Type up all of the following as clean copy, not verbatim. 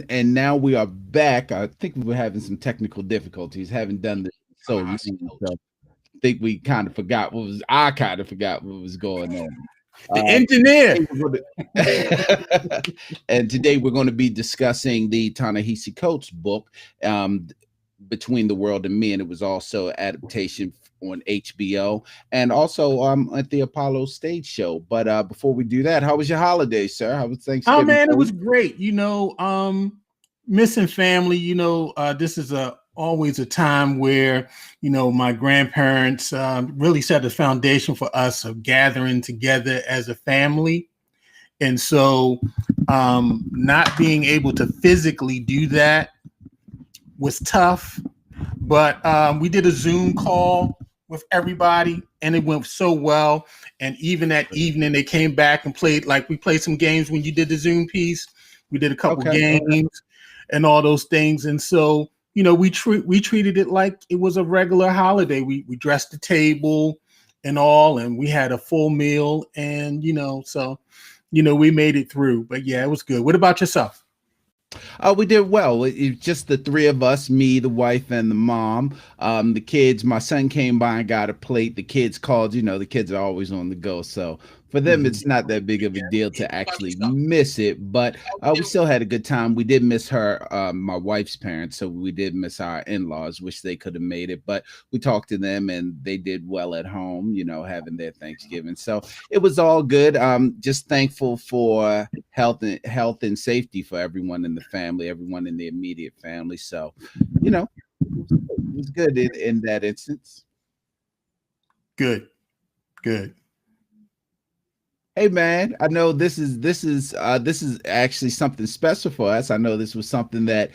And now we are back. I think we were having some technical difficulties. Haven't done this so long, so I think we kind of forgot what was. I kind of forgot what was going on. The engineer. And today we're going to be discussing the Ta-Nehisi Coates book, um, Between the World and Me, and it was also adaptation on HBO and also at the Apollo stage show. But before we do that, how was your holiday, sir? How was Oh Thanksgiving man, it for you? was great. Missing family. This is a always a time where my grandparents really set the foundation for us of gathering together as a family, and so not being able to physically do that was tough. But we did a Zoom call with everybody, and it went so well. And even that evening, they came back and played. Like we played some games when you did the Zoom piece. We did a couple Okay. games and all those things. And so we treated it like it was a regular holiday. We dressed the table and all, and we had a full meal. And we made it through. But yeah, it was good. What about yourself? We did well. Just the three of us, me, the wife, and the mom. The kids, my son came by and got a plate. The kids called, the kids are always on the go. So for them, Mhm. it's not that big of a deal to actually miss it. But we still had a good time. We did miss her, my wife's parents. So we did miss our in laws. Wish they could have made it. But we talked to them and they did well at home, having their Thanksgiving. So it was all good. Just thankful for health and safety for everyone in the family, everyone in the immediate family. So, it was good in that instance. Good, good. Hey man, I know this is actually something special for us. I know this was something that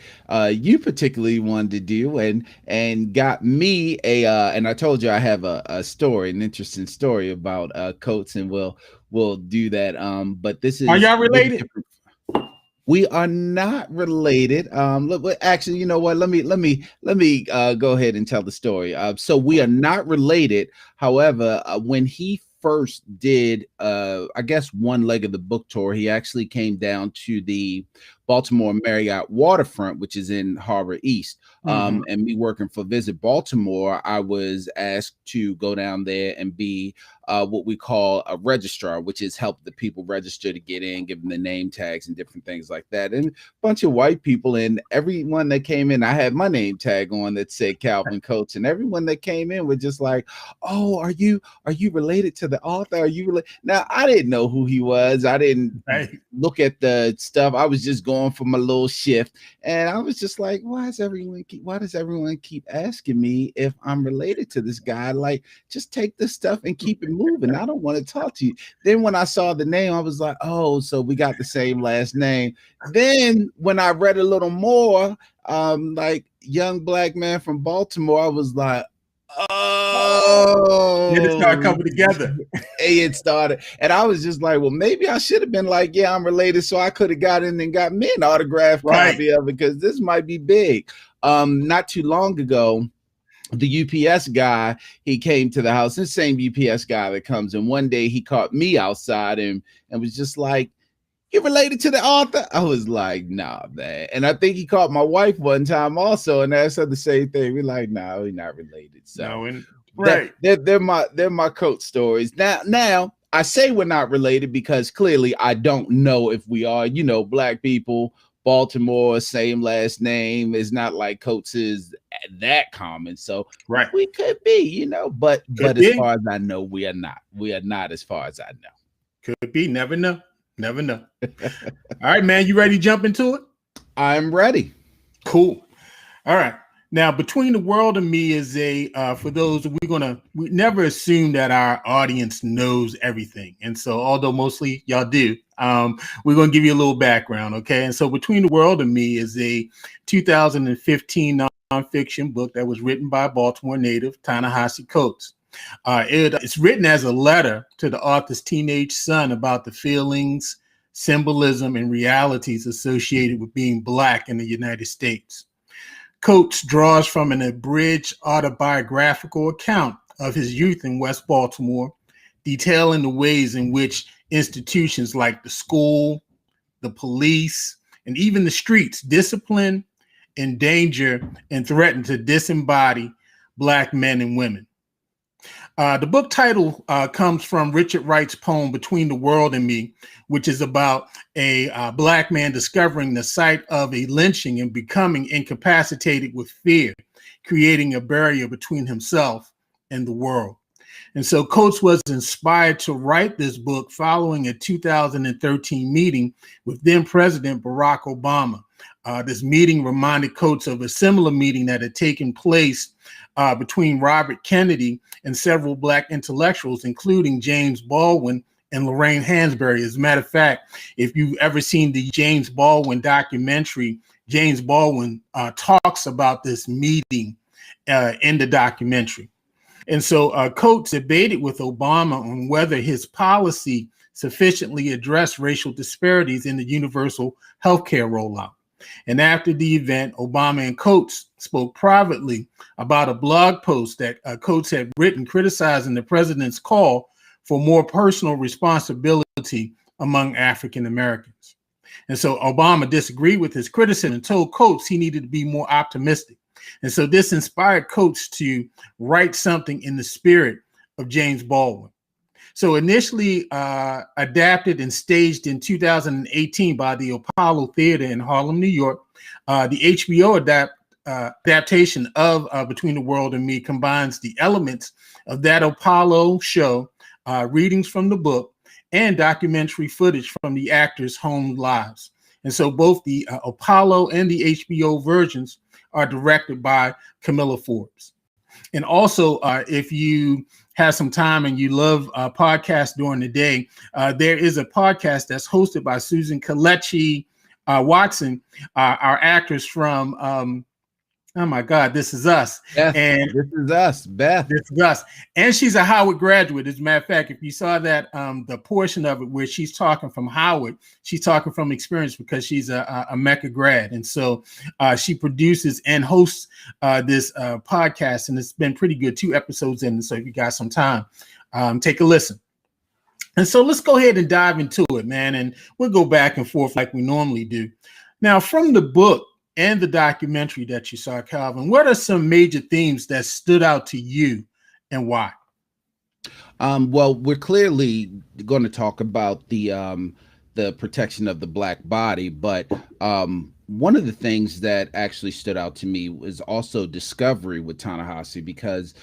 you particularly wanted to do and got me and I told you I have a story, an interesting story about coats, and we'll do that. But this Are is y'all a little related? different. We are not related. Actually, you know what? Let me go ahead and tell the story. So we are not related. However, when he first did, I guess one leg of the book tour, he actually came down to the Baltimore Marriott waterfront, which is in Harbor East. Hmm. And me working for Visit Baltimore, I was asked to go down there and be what we call a registrar, which is help the people register to get in, give them the name tags and different things like that. And a bunch of white people, and everyone that came in, I had my name tag on that said Calvin Coates, and everyone that came in was just like, "Oh, are you related to the author? Are you related?" Now I didn't know who he was. I didn't Right. look at the stuff. I was just going for my little shift, and I was just like, why does everyone keep asking me if I'm related to this guy? Like, just take this stuff and keep it moving. I don't want to talk to you. Then when I saw the name, I was like, oh, so we got the same last name. Then when I read a little more, like young black man from Baltimore, I was like, Then it started oh, coming together. it started. And I was just like, well, maybe I should have been like, yeah, I'm related. So I could have got in and got me an autographed Right. copy of it because this might be big. Not too long ago, the UPS guy, he came to the house, the same UPS guy that comes, and one day he caught me outside and was just like, "You related to the author?" I was like, "Nah, man." And I think he caught my wife one time also, and asked her the same thing. We're like, "Nah, we're not related." So No, and that right. they're my coat stories. Now I say we're not related because clearly I don't know if we are. Black people, Baltimore, same last name. It's not like Coates is that common. So Right. we could be, but Could as be. far as I know, we are not. We are not as far as I Could be. Never know. Never know. All right, man. You ready to jump into it? I'm ready. Cool. All right. Now, Between the World and Me is for those, we never assume that our audience knows everything. And so, although mostly y'all do, we're going to give you a little background. Okay. And so, Between the World and Me is a 2015 nonfiction book that was written by Baltimore native Ta-Nehisi Coates. It's written as a letter to the author's teenage son about the feelings, symbolism, and realities associated with being Black in the United States. Coates draws from an abridged autobiographical account of his youth in West Baltimore, detailing the ways in which institutions like the school, the police, and even the streets discipline, endanger, and threaten to disembody Black men and women. The book title comes from Richard Wright's poem Between the World and Me, which is about a Black man discovering the site of a lynching and becoming incapacitated with fear, creating a barrier between himself and the world. And so Coates was inspired to write this book following a 2013 meeting with then President Barack Obama. This meeting reminded Coates of a similar meeting that had taken place between Robert Kennedy and several Black intellectuals, including James Baldwin and Lorraine Hansberry. As a matter of fact, if you've ever seen the James Baldwin documentary, James Baldwin talks about this meeting in the documentary. And so Coates debated with Obama on whether his policy sufficiently addressed racial disparities in the universal healthcare rollout. And after the event, Obama and Coates spoke privately about a blog post that Coates had written criticizing the president's call for more personal responsibility among African Americans. And so Obama disagreed with his criticism and told Coates he needed to be more optimistic. And so this inspired Coates to write something in the spirit of James Baldwin. So initially adapted and staged in 2018 by the Apollo Theater in Harlem, New York, the HBO adaptation of Between the World and Me combines the elements of that Apollo show, readings from the book, and documentary footage from the actors' home lives. And so both the Apollo and the HBO versions are directed by Camilla Forbes. And also, if you have some time and you love podcasts during the day, there is a podcast that's hosted by Susan Kelechi Watson, our actress from oh my God, This Is Us. Beth, and This Is Us, Beth. This Is Us. And she's a Howard graduate. As a matter of fact, if you saw that, the portion of it where she's talking from Howard, she's talking from experience because she's a Mecca grad. And so she produces and hosts this podcast, and it's been pretty good, 2 episodes in. So if you got some time, take a listen. And so let's go ahead and dive into it, man. And we'll go back and forth like we normally do. Now, from the book and the documentary that you saw, Calvin, what are some major themes that stood out to you and why? Well, we're clearly going to talk about the protection of the Black body, but one of the things that actually stood out to me was also discovery with Ta-Nehisi, because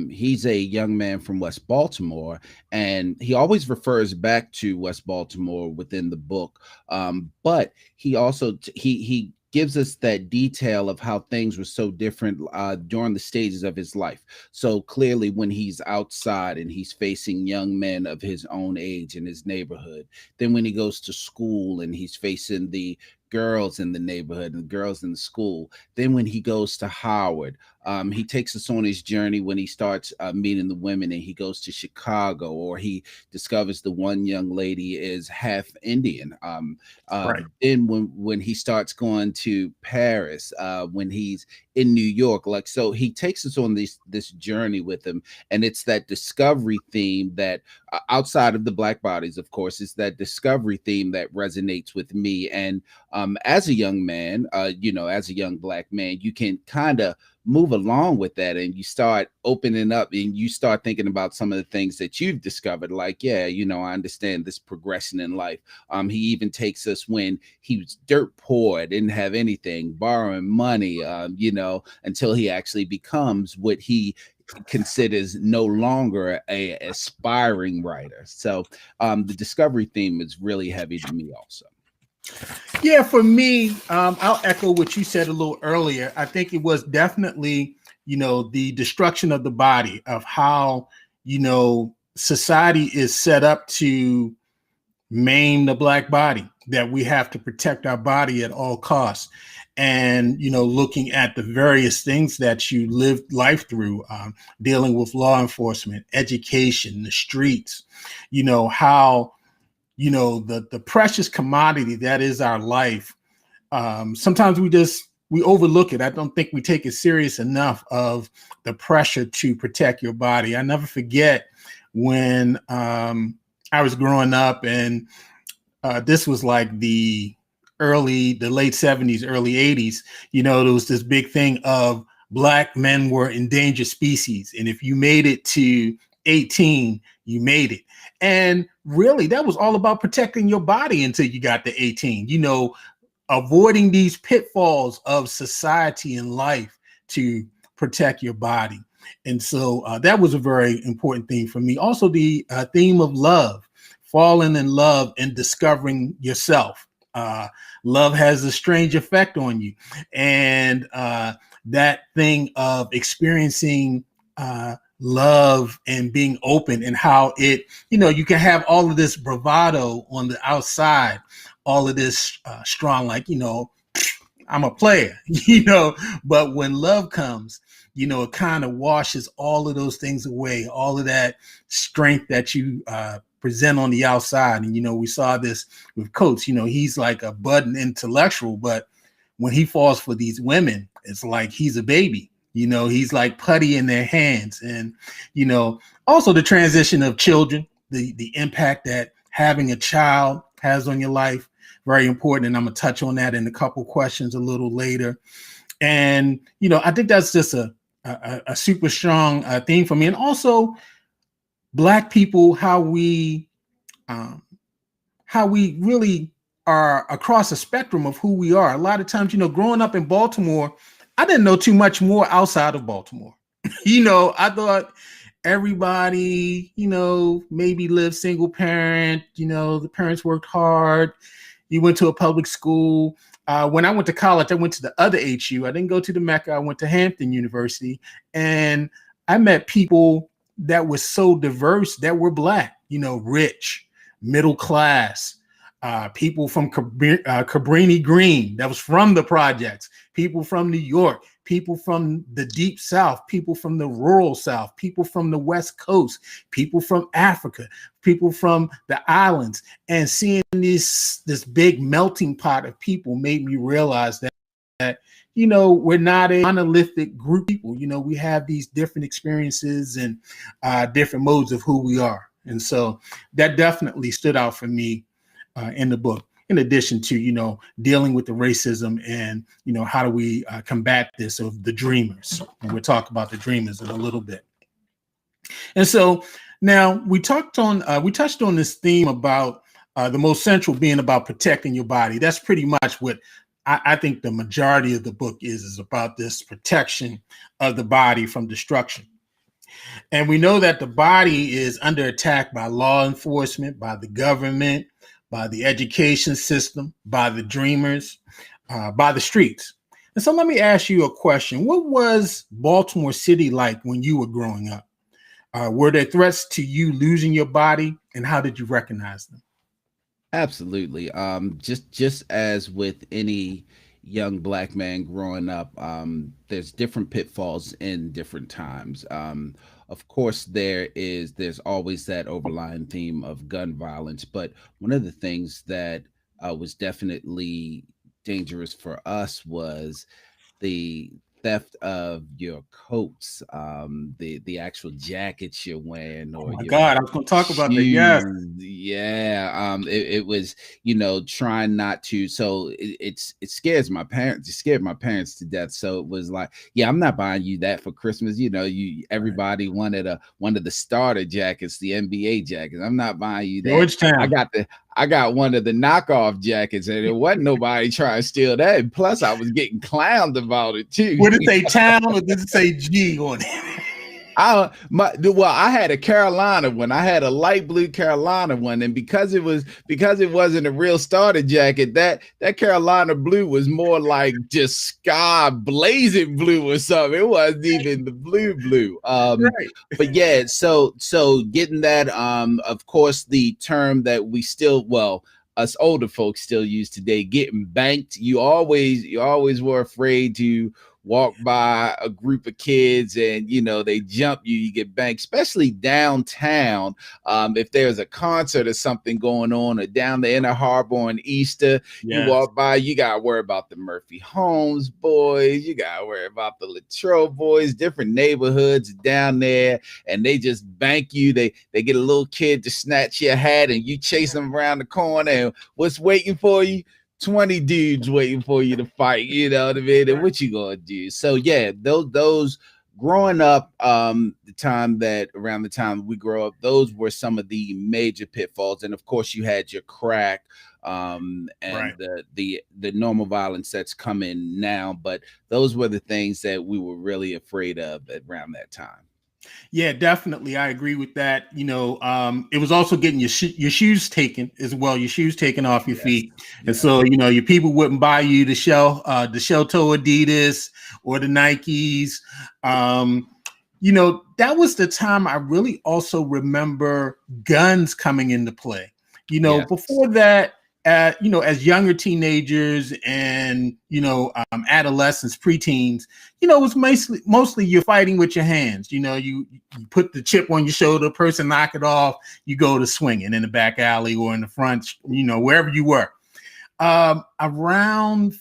he's a young man from West Baltimore, and he always refers back to West Baltimore within the book, but he also he gives us that detail of how things were so different during the stages of his life. So clearly when he's outside and he's facing young men of his own age in his neighborhood, then when he goes to school and he's facing the girls in the neighborhood and girls in the school, then when he goes to Howard, he takes us on his journey when he starts meeting the women and he goes to Chicago, or he discovers the one young lady is half Indian. Right. Then when he starts going to Paris, when he's in New York, like, so he takes us on this journey with him, and it's that discovery theme that outside of the Black bodies, of course, it's that discovery theme that resonates with me. And as a young man, as a young Black man, you can kind of move along with that, and you start opening up and you start thinking about some of the things that you've discovered, like, yeah, I understand this progression in life. He even takes us when he was dirt poor, didn't have anything, borrowing money, until he actually becomes what he considers no longer a aspiring writer. So the discovery theme is really heavy to me also. Yeah, for me, I'll echo what you said a little earlier. I think it was definitely, the destruction of the body, of how, society is set up to maim the Black body, that we have to protect our body at all costs. And, looking at the various things that you lived life through, dealing with law enforcement, education, the streets, how the precious commodity that is our life. Sometimes we overlook it. I don't think we take it serious enough of the pressure to protect your body. I never forget when I was growing up, and this was like the the late 70s, early 80s, you know, there was this big thing of Black men were endangered species. And if you made it to 18, you made it. And really, that was all about protecting your body until you got to 18, you know, avoiding these pitfalls of society and life to protect your body. And so that was a very important thing for me. Also, the theme of love, falling in love and discovering yourself. Love has a strange effect on you. And that thing of experiencing love and being open, and how it, you know, you can have all of this bravado on the outside, all of this strong, like, you know, I'm a player, you know, but when love comes, you know, it kind of washes all of those things away, all of that strength that you present on the outside. And, you know, we saw this with Coates, you know, he's like a budding intellectual, but when he falls for these women, it's like he's a baby, you know, he's like putty in their hands. And, you know, also the transition of children, the impact that having a child has on your life, very important. And I'm gonna touch on that in a couple questions a little later. And, you know, I think that's just a super strong theme for me. And also Black people, how we really are across the spectrum of who we are. A lot of times, you know, growing up in Baltimore, I didn't know too much more outside of Baltimore. You know, I thought everybody, you know, maybe lived single parent, you know, the parents worked hard. You went to a public school. When I went to college, I went to the other HU. I didn't go to the Mecca. I went to Hampton University, and I met people that were so diverse that were Black, you know, rich, middle class, people from Cabrini Green that was from the projects, people from New York, people from the deep South, people from the rural South, people from the West Coast, people from Africa, people from the islands. And seeing this big melting pot of people made me realize that, you know, we're not a monolithic group of people. You know, we have these different experiences and different modes of who we are. And so that definitely stood out for me in the book, in addition to, you know, dealing with the racism and, you know, how do we combat this of the dreamers. And we'll talk about the dreamers in a little bit. And so now we touched on this theme about the most central being about protecting your body. That's pretty much what I think the majority of the book is about, this protection of the body from destruction. And we know that the body is under attack by law enforcement, by the government, by the education system, by the dreamers, by the streets. And so let me ask you a question. What was Baltimore City like when you were growing up? Were there threats to you losing your body, and how did you recognize them? Absolutely. Just as with any young Black man growing up, there's different pitfalls in different times. Of course, there's always that overlying theme of gun violence, but one of the things that was definitely dangerous for us was the theft of your coats, the actual jackets you're wearing, Oh or my your God, I was going to talk about that. Yes. shoes. Yeah, it was, you know, trying not to. So it scares my parents. It scared my parents to death. So it was like, yeah, I'm not buying you that for Christmas. You know, everybody wanted one of the starter jackets, the NBA jackets. I'm not buying you that. Georgetown. I got one of the knockoff jackets, and there wasn't nobody trying to steal that. And plus, I was getting clowned about it too. What did it say, town, or did it say G on it? I had a Carolina one. I had a light blue Carolina one, and because it wasn't a real starter jacket, that Carolina blue was more like just sky blazing blue or something. It wasn't even the blue. Right. But yeah, so getting that, of course, the term that we still, well, us older folks still use today, getting banked. You always were afraid to walk by a group of kids and, you know, they jump you get banked, especially downtown. If there's a concert or something going on, or down the Inner Harbor on Easter, you walk by, you gotta worry about the Murphy Holmes boys, you gotta worry about the Latrobe boys, different neighborhoods down there, and they just bank you. They get a little kid to snatch your hat, and you chase them around the corner, and what's waiting for you? 20 dudes waiting for you to fight, you know what I mean? And what you gonna do? So yeah, those growing up, the time that around the time we grow up, those were some of the major pitfalls. And of course you had your crack, and Right. the normal violence that's coming now, but those were the things that we were really afraid of around that time. Yeah, definitely. I agree with that. It was also getting your shoes taken as well, your shoes taken off your Yes. feet. And Yes. so, your people wouldn't buy you the shell toe Adidas or the Nikes. Um, that was the time I really also remember guns coming into play. Yes. Before that, as younger teenagers and adolescents, preteens, it was mostly you're fighting with your hands. You put the chip on your shoulder, person knock it off, you go to swinging in the back alley or in the front, wherever you were. Around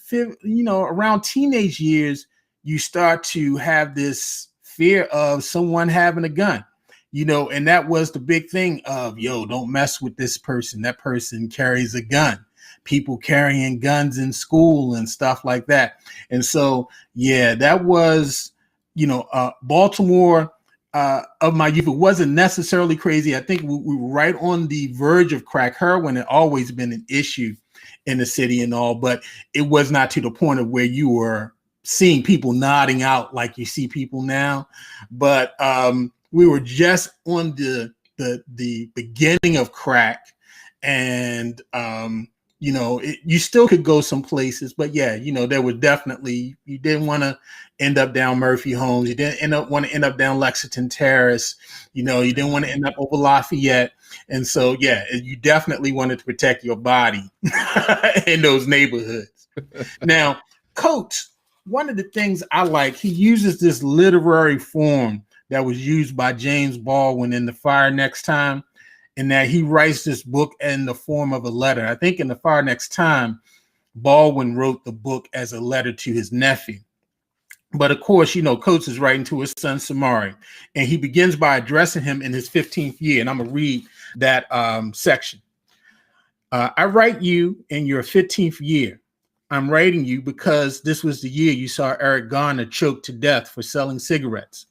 teenage years, you start to have this fear of someone having a gun, and that was the big thing of, don't mess with this person. That person carries a gun. People carrying guns in school and stuff like that. And so, yeah, that was, Baltimore of my youth. It wasn't necessarily crazy. I think we were right on the verge of crack. Heroin had always been an issue in the city and all, but it was not to the point of where you were seeing people nodding out like you see people now. But we were just on the beginning of crack, and you still could go some places, but yeah, there was definitely, you didn't want to end up down Murphy Homes, you didn't want to end up down Lexington Terrace, you didn't want to end up over Lafayette. And so, yeah, you definitely wanted to protect your body in those neighborhoods. Now, Coates, one of the things I like, he uses this literary form that was used by James Baldwin in The Fire Next Time, and that he writes this book in the form of a letter. I think in The Fire Next Time, Baldwin wrote the book as a letter to his nephew. But of course, Coates is writing to his son Samari, and he begins by addressing him in his 15th year. And I'm going to read that section. I write you in your 15th year. I'm writing you because this was the year you saw Eric Garner choked to death for selling cigarettes.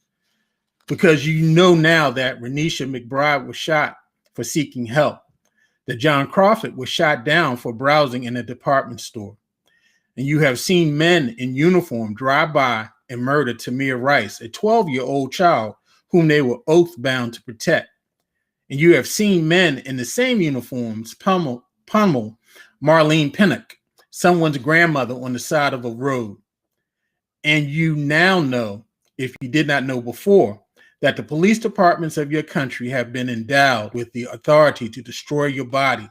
Because you know now that Renisha McBride was shot for seeking help, that John Crawford was shot down for browsing in a department store. And you have seen men in uniform drive by and murder Tamir Rice, a 12-year-old child whom they were oath bound to protect. And you have seen men in the same uniforms pummel Marlene Pinnock, someone's grandmother, on the side of a road. And you now know, if you did not know before, that the police departments of your country have been endowed with the authority to destroy your body.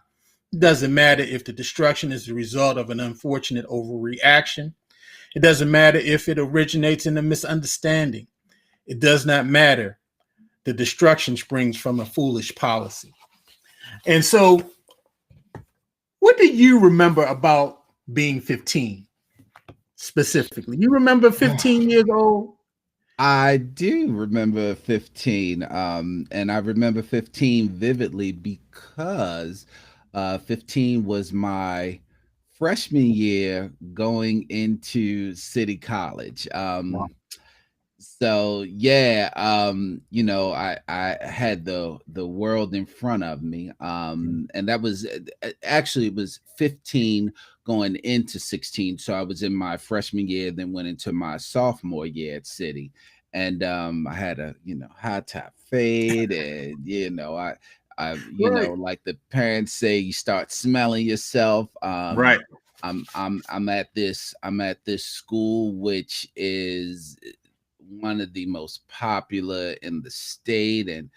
It doesn't matter if the destruction is the result of an unfortunate overreaction. It doesn't matter if it originates in a misunderstanding. It does not matter. The destruction springs from a foolish policy. And so, what do you remember about being 15 specifically? You remember 15 years old? I do remember 15, and I remember 15 vividly because 15 was my freshman year going into City College. Wow. So yeah, I had the world in front of me, and that was actually, it was 15 going into 16. So I was in my freshman year, then went into my sophomore year at City, and I had a high top fade, and Right. like the parents say, you start smelling yourself. Right. I'm at this school, which is one of the most popular in the state, and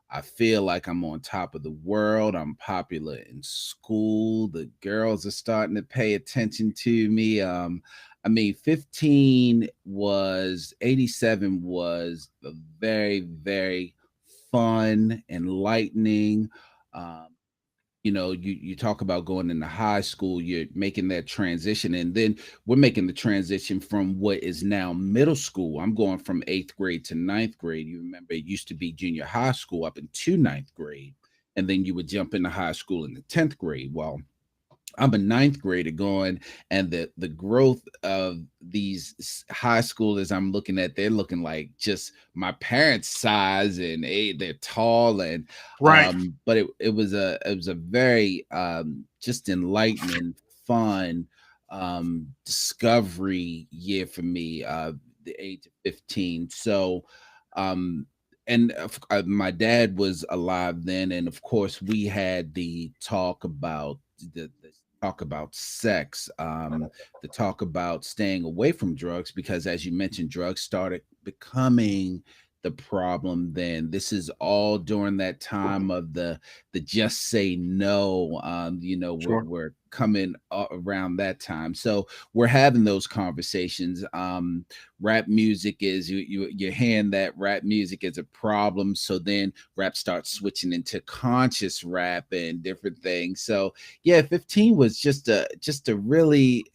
I feel like I'm on top of the world. I'm popular in school. The girls are starting to pay attention to me. I mean, 87 was a very, very fun, enlightening. Um, you talk about going into high school, you're making that transition, and then we're making the transition from what is now middle school. I'm going from 8th grade to ninth grade. You remember, it used to be junior high school up into ninth grade, and then you would jump into high school in the 10th grade. Well, I'm a ninth grader going, and the growth of these high schoolers I'm looking at, they're looking like just my parents' size, and they're tall, and Right. but it was a very just enlightening, fun discovery year for me. The age of 15, so um and my dad was alive then, and of course we had the talk about the talk about sex, the talk about staying away from drugs, because as you mentioned, drugs started becoming the problem then. This is all during that time of the just say no. Sure. We're coming around that time, so we're having those conversations. Rap music is you're hearing that rap music is a problem, so then rap starts switching into conscious rap and different things. So yeah, 15 was just a really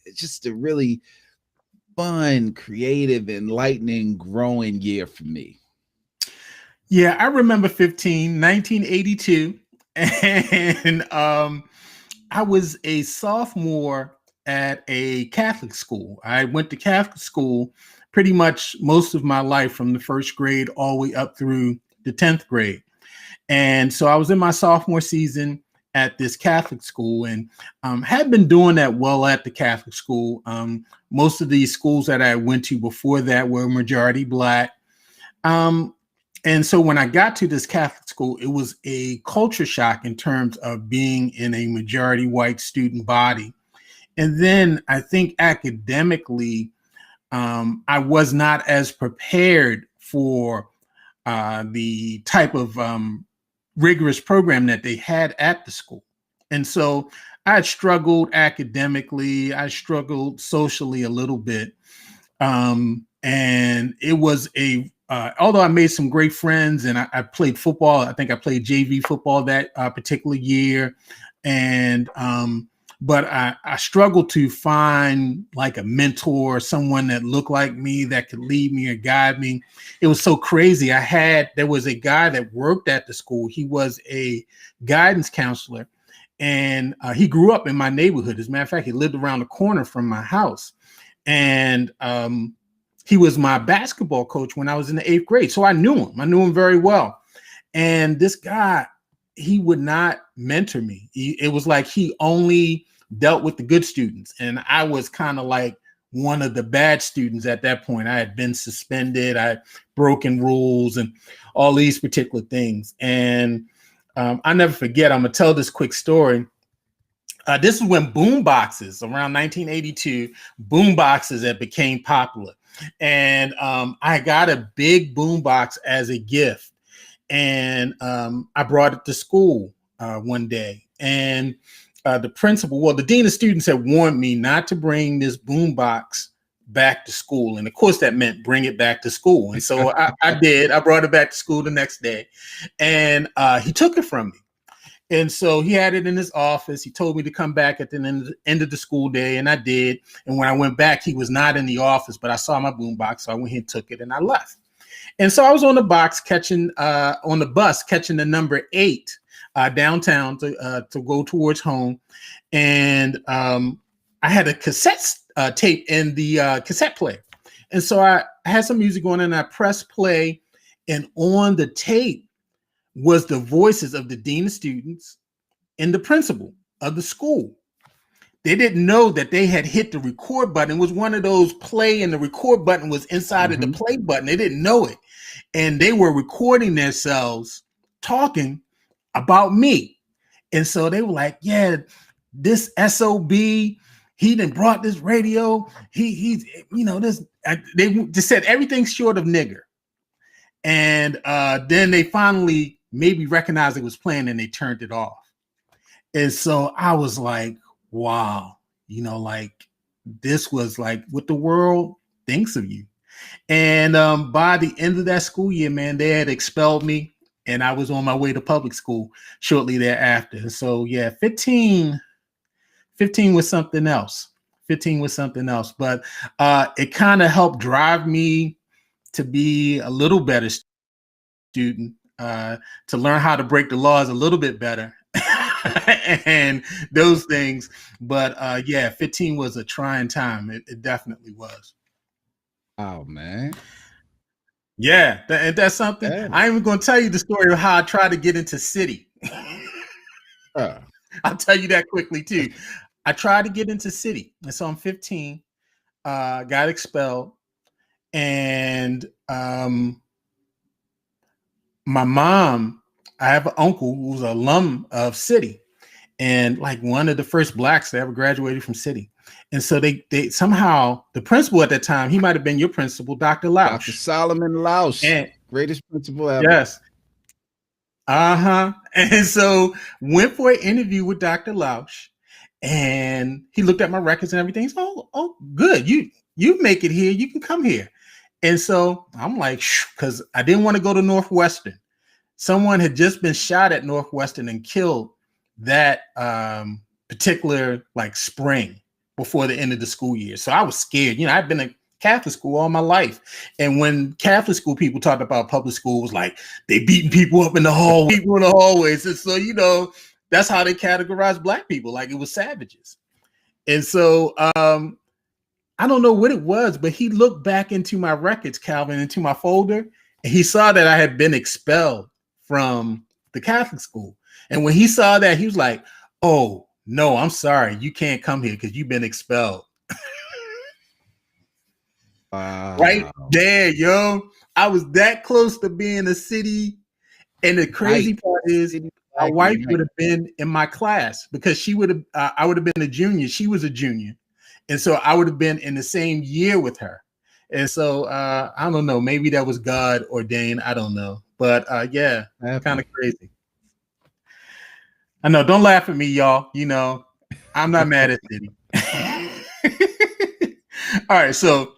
fun, creative, enlightening, growing year for me. Yeah, I remember 15, 1982, and I was a sophomore at a Catholic school. I went to Catholic school pretty much most of my life, from the first grade all the way up through the 10th grade. And so I was in my sophomore season at this Catholic school, and had been doing that well at the Catholic school. Most of these schools that I went to before that were majority Black. Um, and so when I got to this Catholic school, it was a culture shock in terms of being in a majority white student body. And then I think academically, I was not as prepared for the type of rigorous program that they had at the school. And so I had struggled academically, I struggled socially a little bit. And it was although I made some great friends, and I played football. I think I played JV football that particular year. And, but I struggled to find like a mentor, someone that looked like me that could lead me or guide me. It was so crazy. There was a guy that worked at the school. He was a guidance counselor, and he grew up in my neighborhood. As a matter of fact, he lived around the corner from my house. And he was my basketball coach when I was in the 8th grade. So I knew him. I knew him very well. And this guy, he would not mentor me. It was like he only dealt with the good students. And I was kind of like one of the bad students at that point. I had been suspended. I had broken rules and all these particular things. And I never forget, I'm going to tell this quick story. This is when boom boxes, around 1982, boom boxes that became popular. And I got a big boom box as a gift. And I brought it to school one day. And the dean of students had warned me not to bring this boom box back to school. And of course, that meant bring it back to school. And so I did. I brought it back to school the next day. And he took it from me. And so he had it in his office. He told me to come back at the end of the school day, and I did. And when I went back, he was not in the office, but I saw my boombox, so I went here and took it, and I left. And so I was on the bus catching the number 8 downtown to go towards home, and I had a cassette tape in the cassette player, and so I had some music on, and I pressed play, and on the tape was the voices of the dean of students and the principal of the school. They didn't know that they had hit the record button. It was one of those play, and the record button was inside of the play button. They didn't know it. And they were recording themselves talking about me. And so they were like, yeah, this SOB, he done brought this radio. He's, this, they just said everything short of nigger. And then they finally maybe recognized it was playing, and they turned it off. And so I was like, wow, like this was like what the world thinks of you. And by the end of that school year, man, they had expelled me, and I was on my way to public school shortly thereafter. And so, yeah, 15 was something else. 15 was something else. But it kind of helped drive me to be a little better student, to learn how to break the laws a little bit better. and those things. But yeah, 15 was a trying time. It definitely was. Oh man. Yeah, and that's something. Yeah. I ain't even going to tell you the story of how I tried to get into city. Uh, I'll tell you that quickly too. I tried to get into city, and so I'm 15. Got expelled, and my mom. I have an uncle who's an alum of city, and like one of the first blacks that ever graduated from city. And so they somehow the principal at that time, he might have been your principal, Dr. Dr. Lausch. Solomon Lausch, And greatest principal ever. yes, uh-huh. And so went for an interview with Dr. Lausch, and he looked at my records and everything. So, oh, good. You make it here, you can come here. And so I'm like, because I didn't want to go to Northwestern. Someone had just been shot at Northwestern and killed that particular like spring before the end of the school year. So I was scared. You know, I've been in Catholic school all my life. And when Catholic school people talked about public schools, like they beating people up in the hallway, people in the hallways. And so, you know, that's how they categorize black people, like it was savages. And so I don't know what it was, but he looked back into my records, Calvin, into my folder, and he saw that I had been expelled from the Catholic school. And when he saw that, he was like, "Oh, no, I'm sorry. You can't come here because you've been expelled." Right Wow. there, yo. I was that close to being a city. And the crazy Right. part is City my black wife would unite. have been in my class because she would have, I would have been a junior. She was a junior. And so I would have been in the same year with her. And so I don't know, maybe that was God ordained. I don't know. But yeah, kind Happy. of crazy. I know. Don't laugh at me, y'all. You know, I'm not mad at City. All right. So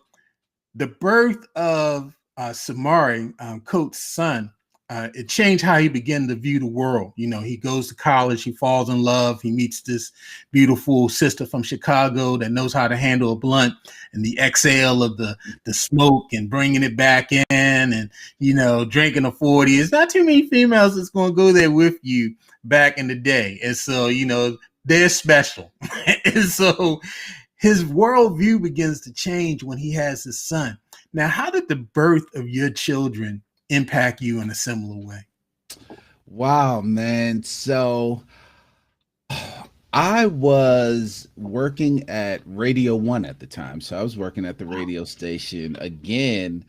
the birth of Samari, Coates' son, it changed how he began to view the world. You know, he goes to college, he falls in love, he meets this beautiful sister from Chicago that knows how to handle a blunt and the exhale of the smoke and bringing it back in and, you know, drinking a 40. It's not too many females that's going to go there with you back in the day. And so, you know, they're special. And so his worldview begins to change when he has his son. Now, how did the birth of your children impact you in a similar way? Wow, man. So I was working at Radio One at the time. So I was working at the radio station again,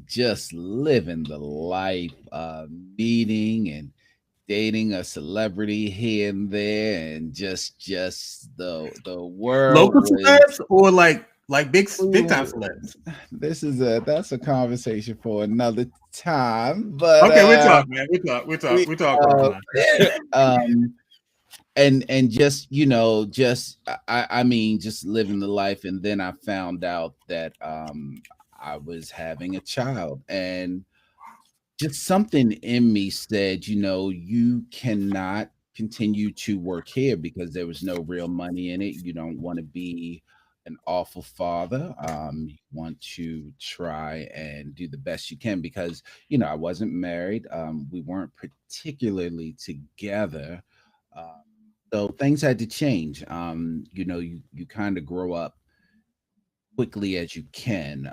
just living the life, meeting and dating a celebrity here and there, and just the world Local was. celebs or like big time celebs? This is a that's a conversation for another time, but Okay, we talk, man. we We talk offline. um and just just I mean just living the life, and then I found out that I was having a child, and just something in me said, you cannot continue to work here because there was no real money in it. You don't want to be an awful father. You want to try and do the best you can because, I wasn't married. We weren't particularly together. Um, so things had to change. You kind of grow up quickly as you can.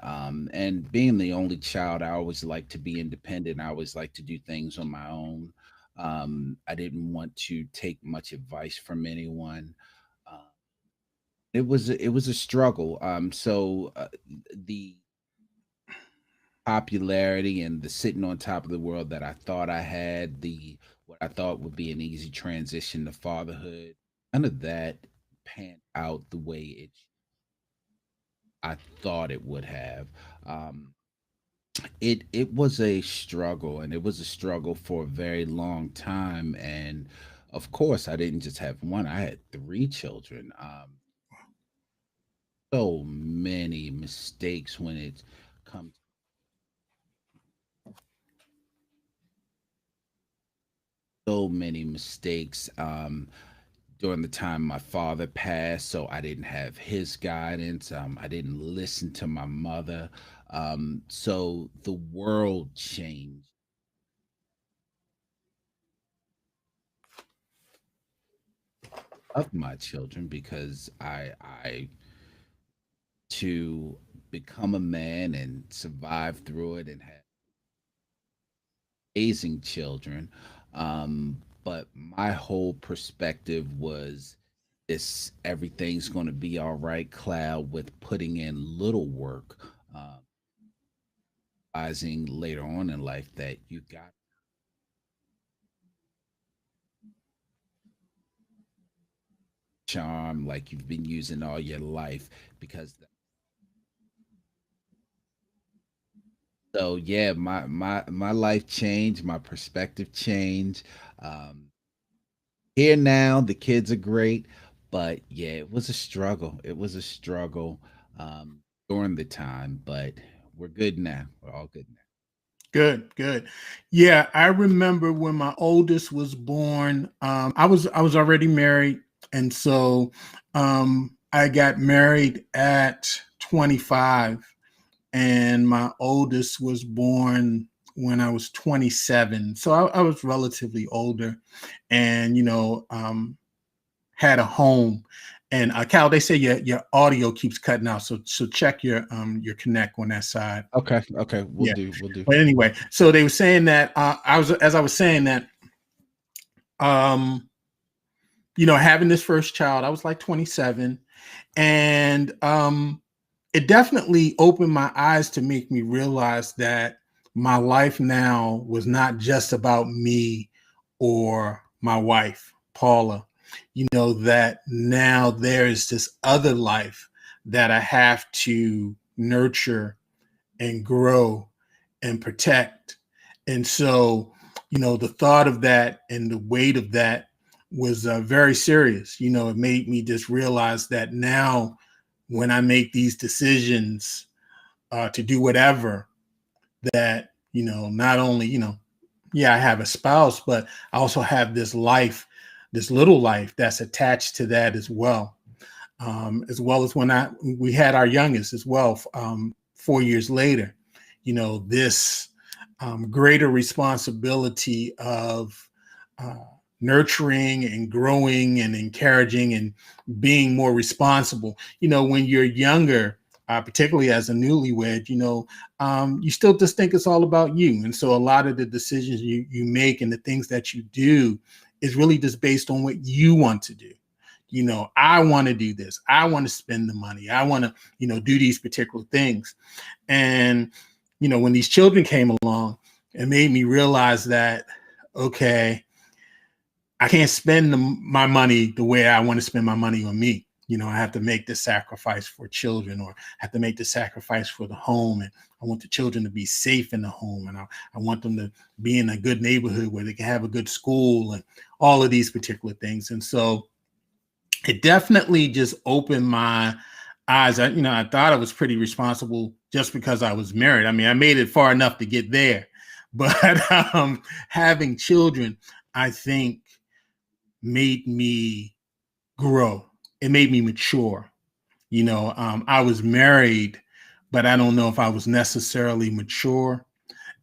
And being the only child, I always like to be independent. I always like to do things on my own. I didn't want to take much advice from anyone. Uh, it was a struggle. So the popularity and the sitting on top of the world that I thought I had, the what I thought would be an easy transition to fatherhood, none of that panned out the way I thought it would have. Um, it was a struggle, and it was a struggle for a very long time. And of course, I didn't just have one; I had three children. So many mistakes when it comes. So many mistakes. During the time my father passed, so I didn't have his guidance. I didn't listen to my mother. So the world changed. of my children because I to become a man and survive through it and have amazing children. But my whole perspective was this everything's going to be all right cloud with putting in little work, realizing later on in life that you got charm like you've been using all your life because so yeah, my life changed, my perspective changed. Um, Here now, the kids are great, but yeah, it was a struggle. It was a struggle during the time, but we're good now. We're all good now. Good, good. Yeah, I remember when my oldest was born. I was already married, and so I got married at 25, and my oldest was born when I was 27. So I was relatively older, and had a home. And Cal, they say your audio keeps cutting out, so check your connect on that side. Okay, okay, we'll Yeah. do, we'll do. But anyway, so they were saying that I was saying that um, having this first child, I was like 27, and it definitely opened my eyes to make me realize that my life now was not just about me or my wife, Paula. That now there is this other life that I have to nurture and grow and protect. And so, the thought of that and the weight of that was very serious. It made me just realize that now when I make these decisions to do whatever, that, not only, yeah, I have a spouse, but I also have this life, this little life that's attached to that as well as when we had our youngest as well, 4 years later. This greater responsibility of uh, nurturing and growing and encouraging and being more responsible. When you're younger, particularly as a newlywed, you still just think it's all about you. And so a lot of the decisions you make and the things that you do is really just based on what you want to do. I want to do this. I want to spend the money. I want to, do these particular things. And, when these children came along, it made me realize that, okay, I can't spend my money the way I want to spend my money on me. I have to make the sacrifice for children, or have to make the sacrifice for the home. And I want the children to be safe in the home. And I want them to be in a good neighborhood where they can have a good school and all of these particular things. And so it definitely just opened my eyes. I thought I was pretty responsible just because I was married. I mean, I made it far enough to get there, but having children, I think, made me grow. It made me mature. I was married, but I don't know if I was necessarily mature.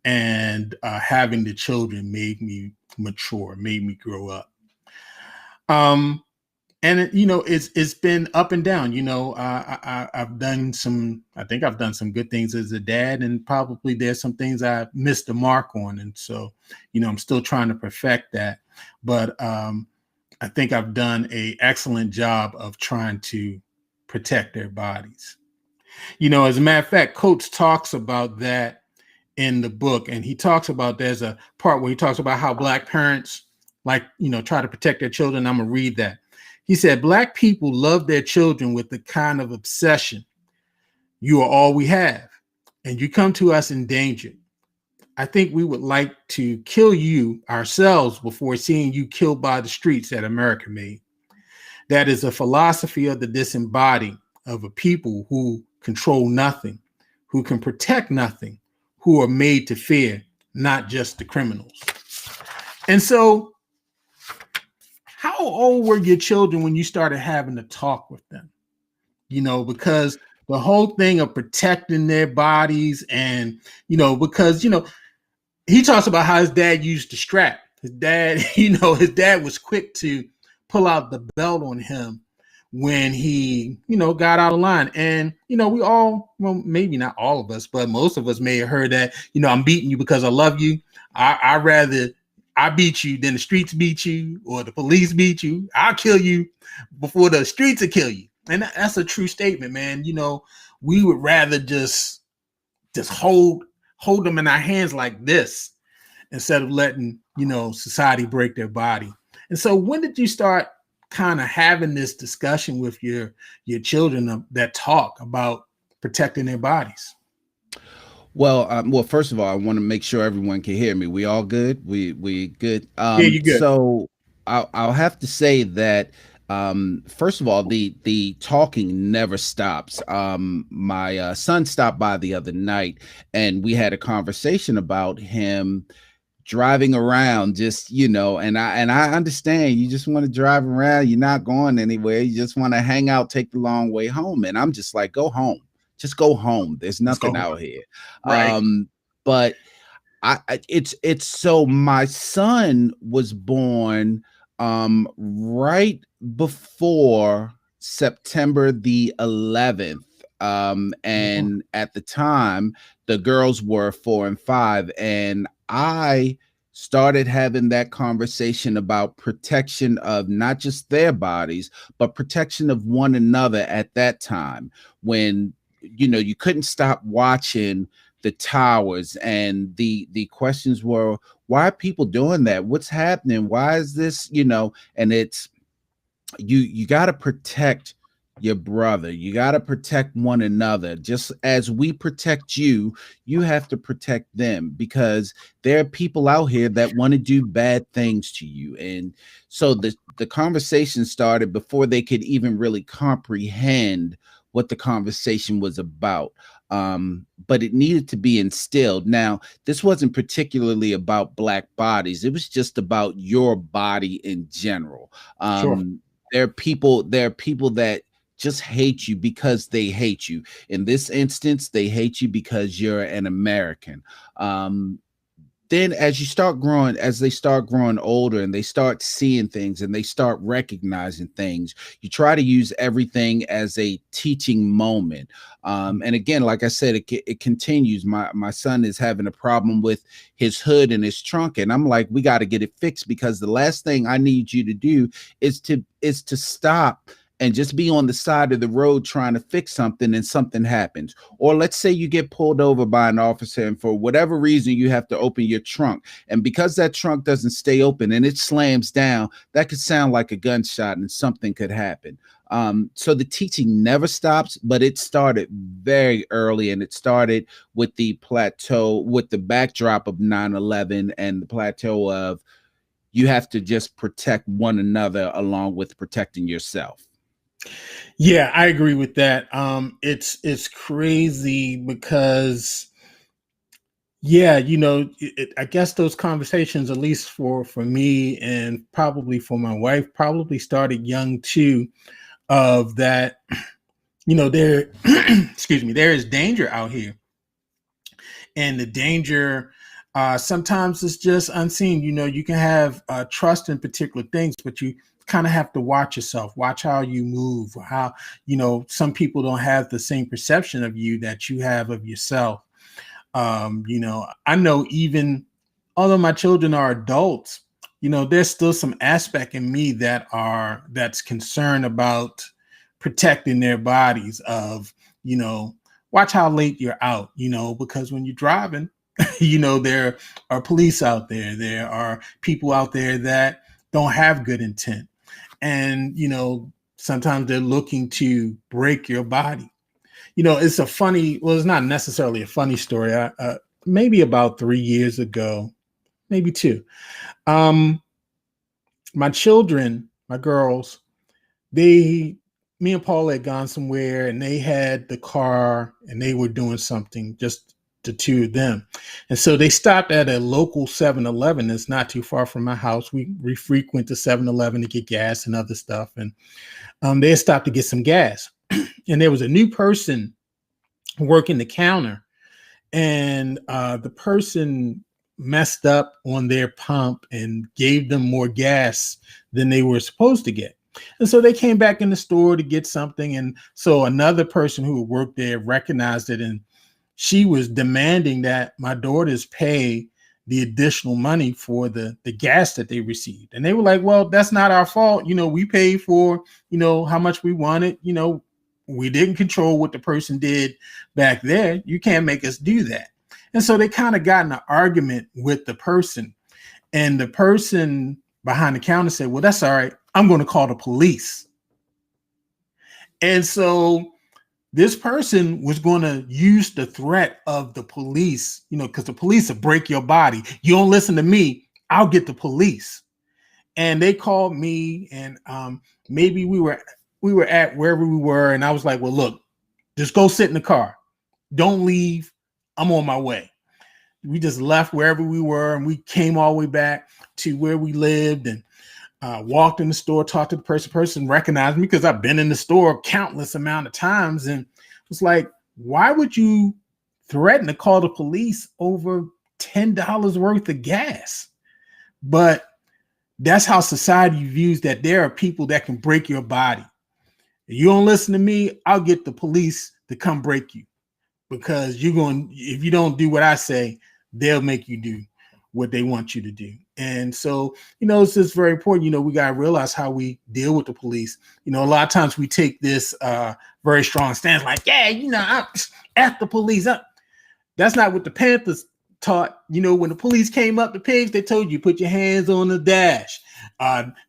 And having the children made me mature, made me grow up. Um, and it's been up and down. I've done some. I think I've done some good things as a dad, and probably there's some things I missed the mark on, and so I'm still trying to perfect that. But I think I've done a excellent job of trying to protect their bodies. As a matter of fact, Coach talks about that in the book, and he talks about, there's a part where he talks about how Black parents try to protect their children. I'm gonna read that. He said, Black people love their children with the kind of obsession. You are all we have, and you come to us endangered. I think we would like to kill you ourselves before seeing you killed by the streets that America made. That is a philosophy of the disembodied, of a people who control nothing, who can protect nothing, who are made to fear, not just the criminals. And so, how old were your children when you started having to talk with them? Because the whole thing of protecting their bodies, and, because, he talks about how his dad used to strap. His dad, his dad was quick to pull out the belt on him when he, got out of line. And, we all, well, maybe not all of us, but most of us may have heard that, I'm beating you because I love you. I rather I beat you than the streets beat you or the police beat you. I'll kill you before the streets will kill you. And that's a true statement, man. We would rather just hold them in our hands like this instead of letting, society break their body. And so when did you start kind of having this discussion with your children that talk about protecting their bodies? Well, first of all, I want to make sure everyone can hear me. We all good? We good? Yeah, you good. So I'll have to say that first of all, the talking never stops. My son stopped by the other night, and we had a conversation about him driving around, just and I understand you just want to drive around, you're not going anywhere, you just want to hang out, take the long way home. And I'm just like, go home, just go home, there's Let's go nothing home. out here. Right. But it's so my son was born right before September the 11th. And at the time the girls were 4 and 5, and I started having that conversation about protection of not just their bodies, but protection of one another at that time, when you couldn't stop watching the towers, and the questions were, why are people doing that, what's happening, why is this, and it's you got to protect your brother, you got to protect one another. Just as we protect you, you have to protect them, because there are people out here that want to do bad things to you. And so the conversation started before they could even really comprehend what the conversation was about. But it needed to be instilled. Now, this wasn't particularly about Black bodies, it was just about your body in general. Sure. There are people that just hate you because they hate you. In this instance, they hate you because you're an American. Then as they start growing older, and they start seeing things, and they start recognizing things, you try to use everything as a teaching moment. And again, like I said, it continues. My son is having a problem with his hood and his trunk, and I'm like, we got to get it fixed, because the last thing I need you to do is to stop and just be on the side of the road trying to fix something, and something happens. Or let's say you get pulled over by an officer, and for whatever reason you have to open your trunk, and because that trunk doesn't stay open and it slams down, that could sound like a gunshot and something could happen. So the teaching never stops, but it started very early, and it started with the backdrop of 9/11, and the plateau of, you have to just protect one another along with protecting yourself. Yeah, I agree with that. It's crazy because, yeah, I guess those conversations, at least for me and probably for my wife, probably started young too. Of that, there, excuse me, there is danger out here, and the danger sometimes is just unseen. You can have trust in particular things, but you kind of have to watch yourself, watch how you move, how, some people don't have the same perception of you that you have of yourself. I know, even although my children are adults, there's still some aspect in me that's concerned about protecting their bodies of, watch how late you're out, because when you're driving, there are police out there. There are people out there that don't have good intent. And, sometimes they're looking to break your body. It's it's not necessarily a funny story. Maybe about 3 years ago, maybe two, my children, my girls, me and Paul had gone somewhere, and they had the car, and they were doing something, just the two of them. And so they stopped at a local 7-Eleven that's not too far from my house. We frequent the 7-Eleven to get gas and other stuff. And they had stopped to get some gas. And there was a new person working the counter. And the person, messed up on their pump and gave them more gas than they were supposed to get. And so they came back in the store to get something. And so another person who worked there recognized it, and she was demanding that my daughters pay the additional money for the gas that they received. And they were like, well, that's not our fault. We paid for, how much we wanted. We didn't control what the person did back there. You can't make us do that. And so they kind of got in an argument with the person. And the person behind the counter said, well, that's all right. I'm going to call the police. And so this person was going to use the threat of the police, because the police will break your body. You don't listen to me, I'll get the police. And they called me, and maybe we were at wherever we were. And I was like, well, look, just go sit in the car. Don't leave. I'm on my way. We just left wherever we were, and we came all the way back to where we lived, and walked in the store, talked to the person. Person recognized me because I've been in the store countless amount of times, and was like, why would you threaten to call the police over $10 worth of gas? But that's how society views that there are people that can break your body. If you don't listen to me, I'll get the police to come break you, because if you don't do what I say, they'll make you do what they want you to do. And so, it's just very important. We got to realize how we deal with the police. A lot of times we take this very strong stance, like, I'm F the police up. That's not what the Panthers taught. When the police came up the pigs, they told you, put your hands on the dash,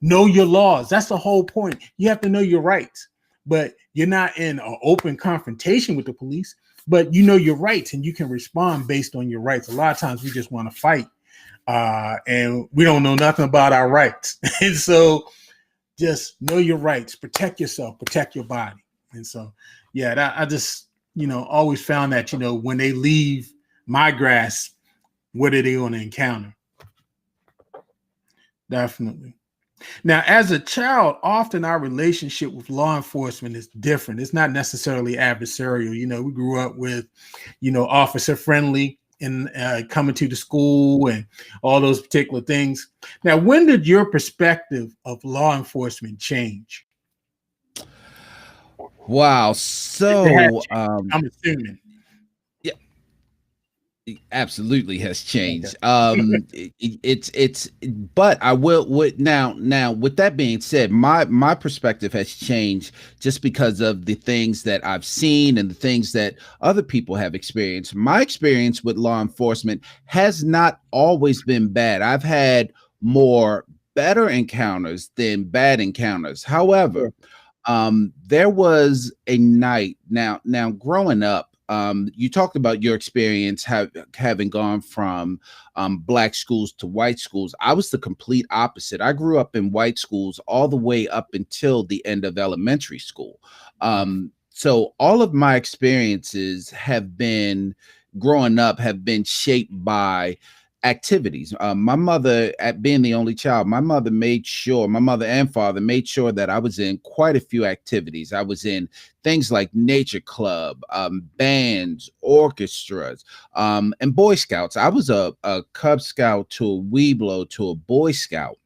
know your laws. That's the whole point. You have to know your rights, but you're not in an open confrontation with the police, but you know your rights and you can respond based on your rights. A lot of times we just want to fight. And we don't know nothing about our rights. And so just know your rights, protect yourself, protect your body. And so, I just, always found that, when they leave my grasp, what are they going to encounter? Definitely. Now, as a child, often our relationship with law enforcement is different. It's not necessarily adversarial. We grew up with, officer friendly and coming to the school and all those particular things. Now, when did your perspective of law enforcement change? Wow. So I'm assuming. Yeah, it absolutely has changed. It's but I would now with that being said, my perspective has changed just because of the things that I've seen and the things that other people have experienced. My experience with law enforcement has not always been bad. I've had more better encounters than bad encounters. However, there was a night now growing up. You talked about your experience having gone from black schools to white schools. I was the complete opposite. I grew up in white schools all the way up until the end of elementary school. So all of my experiences growing up have been shaped by activities. My mother, at being the only child, my mother and father made sure that I was in quite a few activities. I was in things like nature club, bands, orchestras, and Boy Scouts. I was a Cub Scout to a Weeblo to a Boy Scout.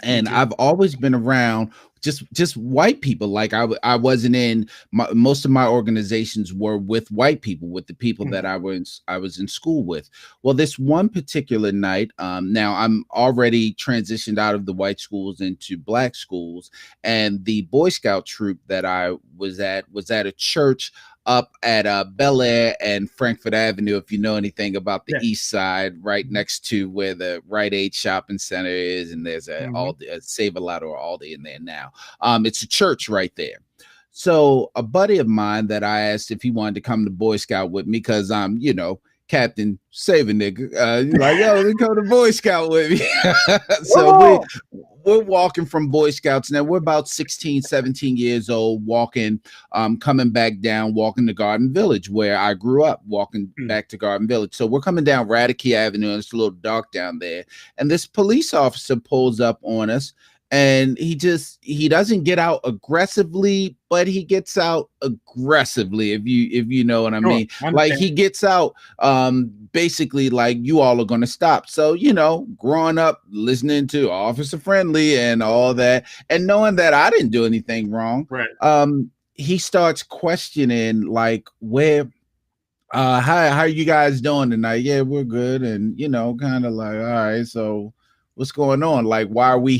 And I've always been around just white people. Like I wasn't in most of my organizations were with white people, with the people that I was in school with. Well, this one particular night, now I'm already transitioned out of the white schools into black schools, and the Boy Scout troop that I was at a church up at Bel Air and Frankfurt Avenue, if you know anything about the East Side, right next to where the Rite Aid shopping center is, and there's a Save-A-Lot or Aldi in there now. It's a church right there. So a buddy of mine that I asked if he wanted to come to Boy Scout with me, because I'm, Captain Save a Nigga, like, yo, they come to Boy Scout with me. So we're walking from Boy Scouts. Now we're about 16, 17 years old, walking, coming back down, walking to Garden Village, where I grew up, walking back to Garden Village. So we're coming down Radicke Avenue, and it's a little dark down there. And this police officer pulls up on us, and he doesn't get out aggressively, but he gets out aggressively, if you know what I Sure, mean. I Like understand. he gets out basically like, you all are going to stop. So, growing up listening to Officer Friendly and all that, and knowing that I didn't do anything wrong, Right, he starts questioning like, where how are you guys doing tonight? Yeah, we're good. And kind of like, all right, so what's going on? Like, why are we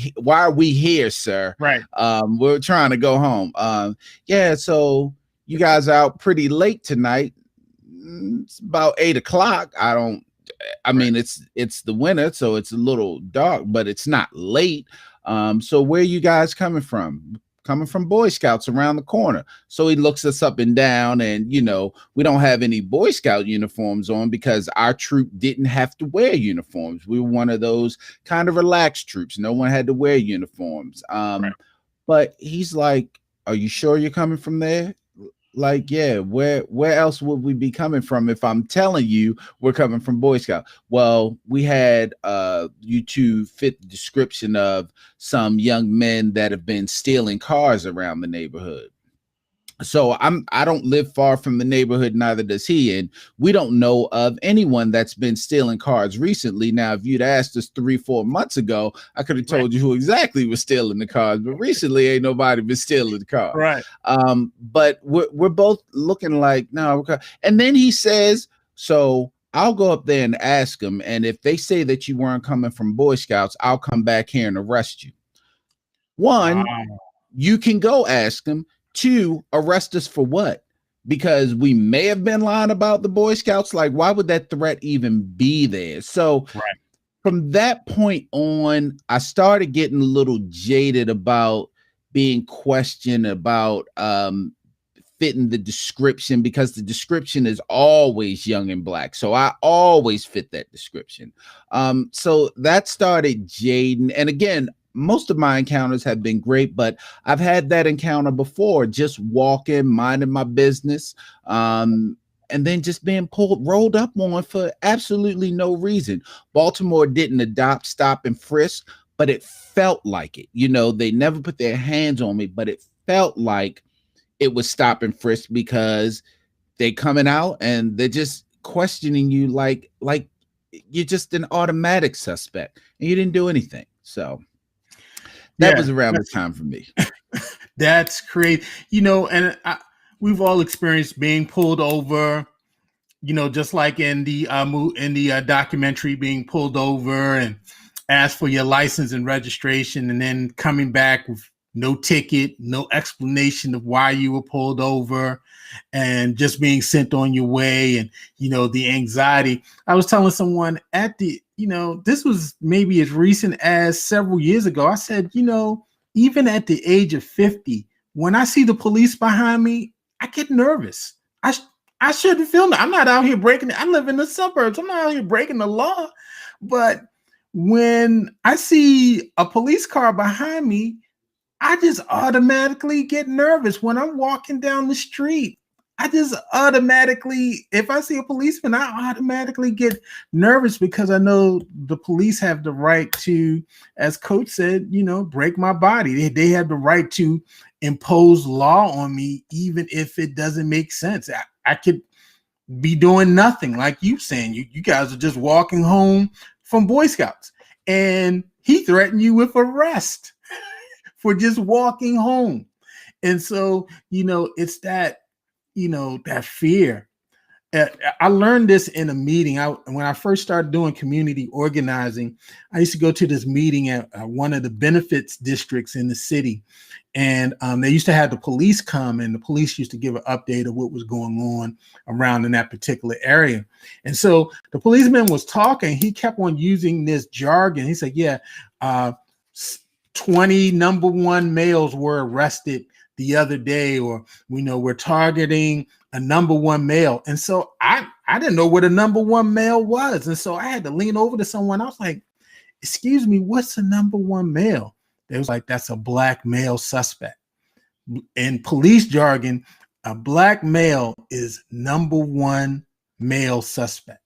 here, sir? right, We're trying to go home. Yeah, so you guys are out pretty late tonight. It's about 8 o'clock. I right, mean, it's the winter, so it's a little dark, but it's not late. So where are you guys coming from? Coming from Boy Scouts around the corner. So he looks us up and down, and we don't have any Boy Scout uniforms on because our troop didn't have to wear uniforms. We were one of those kind of relaxed troops. No one had to wear uniforms. right. But he's like, "Are you sure you're coming from there?" Like, yeah, where else would we be coming from if I'm telling you we're coming from Boy Scout? Well, we had you two fit the description of some young men that have been stealing cars around the neighborhood. So I don't live far from the neighborhood, neither does he, and we don't know of anyone that's been stealing cars recently. Now, if you'd asked us 3-4 months ago, I could have Right, told you who exactly was stealing the cars, but recently ain't nobody been stealing the cars. right. But we're both looking like, no, okay. And then he says, so I'll go up there and ask them, and if they say that you weren't coming from Boy Scouts, I'll come back here and arrest you. One, Wow. you can go ask them. Two, arrest us for what? Because we may have been lying about the Boy Scouts. Like, why would that threat even be there? So Right. from that point on, I started getting a little jaded about being questioned about fitting the description, because the description is always young and black. So I always fit that description. So that started jading. And again, most of my encounters have been great, but I've had that encounter before, just walking, minding my business, and then just being rolled up on for absolutely no reason. Baltimore didn't adopt stop and frisk, but it felt like it. They never put their hands on me, but it felt like it was stop and frisk because they coming out and they're just questioning you like you're just an automatic suspect and you didn't do anything. So that Yeah, was around the time for me. that's crazy. And we've all experienced being pulled over. Just like in the documentary, being pulled over and asked for your license and registration, and then coming back with no ticket, no explanation of why you were pulled over, and just being sent on your way. And the anxiety. I was telling someone at the this was maybe as recent as several years ago. I said, even at the age of 50, when I see the police behind me, I get nervous. I shouldn't feel that. I'm not out here breaking it. I live in the suburbs. I'm not out here breaking the law. But when I see a police car behind me, I just automatically get nervous when I'm walking down the street. I just automatically, if I see a policeman, I automatically get nervous because I know the police have the right to, as Coach said, break my body. They have the right to impose law on me, even if it doesn't make sense. I could be doing nothing, like you saying. You guys are just walking home from Boy Scouts, and he threatened you with arrest for just walking home. And so, it's that, that fear. I learned this in a meeting. When I first started doing community organizing, I used to go to this meeting at one of the benefits districts in the city. And they used to have the police come, and the police used to give an update of what was going on around in that particular area. And so the policeman was talking. He kept on using this jargon. He said, yeah, 20 number one males were arrested the other day, or we're targeting a number one male. And so I didn't know what a number one male was. And so I had to lean over to someone. I was like, excuse me, what's a number one male? They was like, that's a black male suspect. In police jargon, a black male is number one male suspect.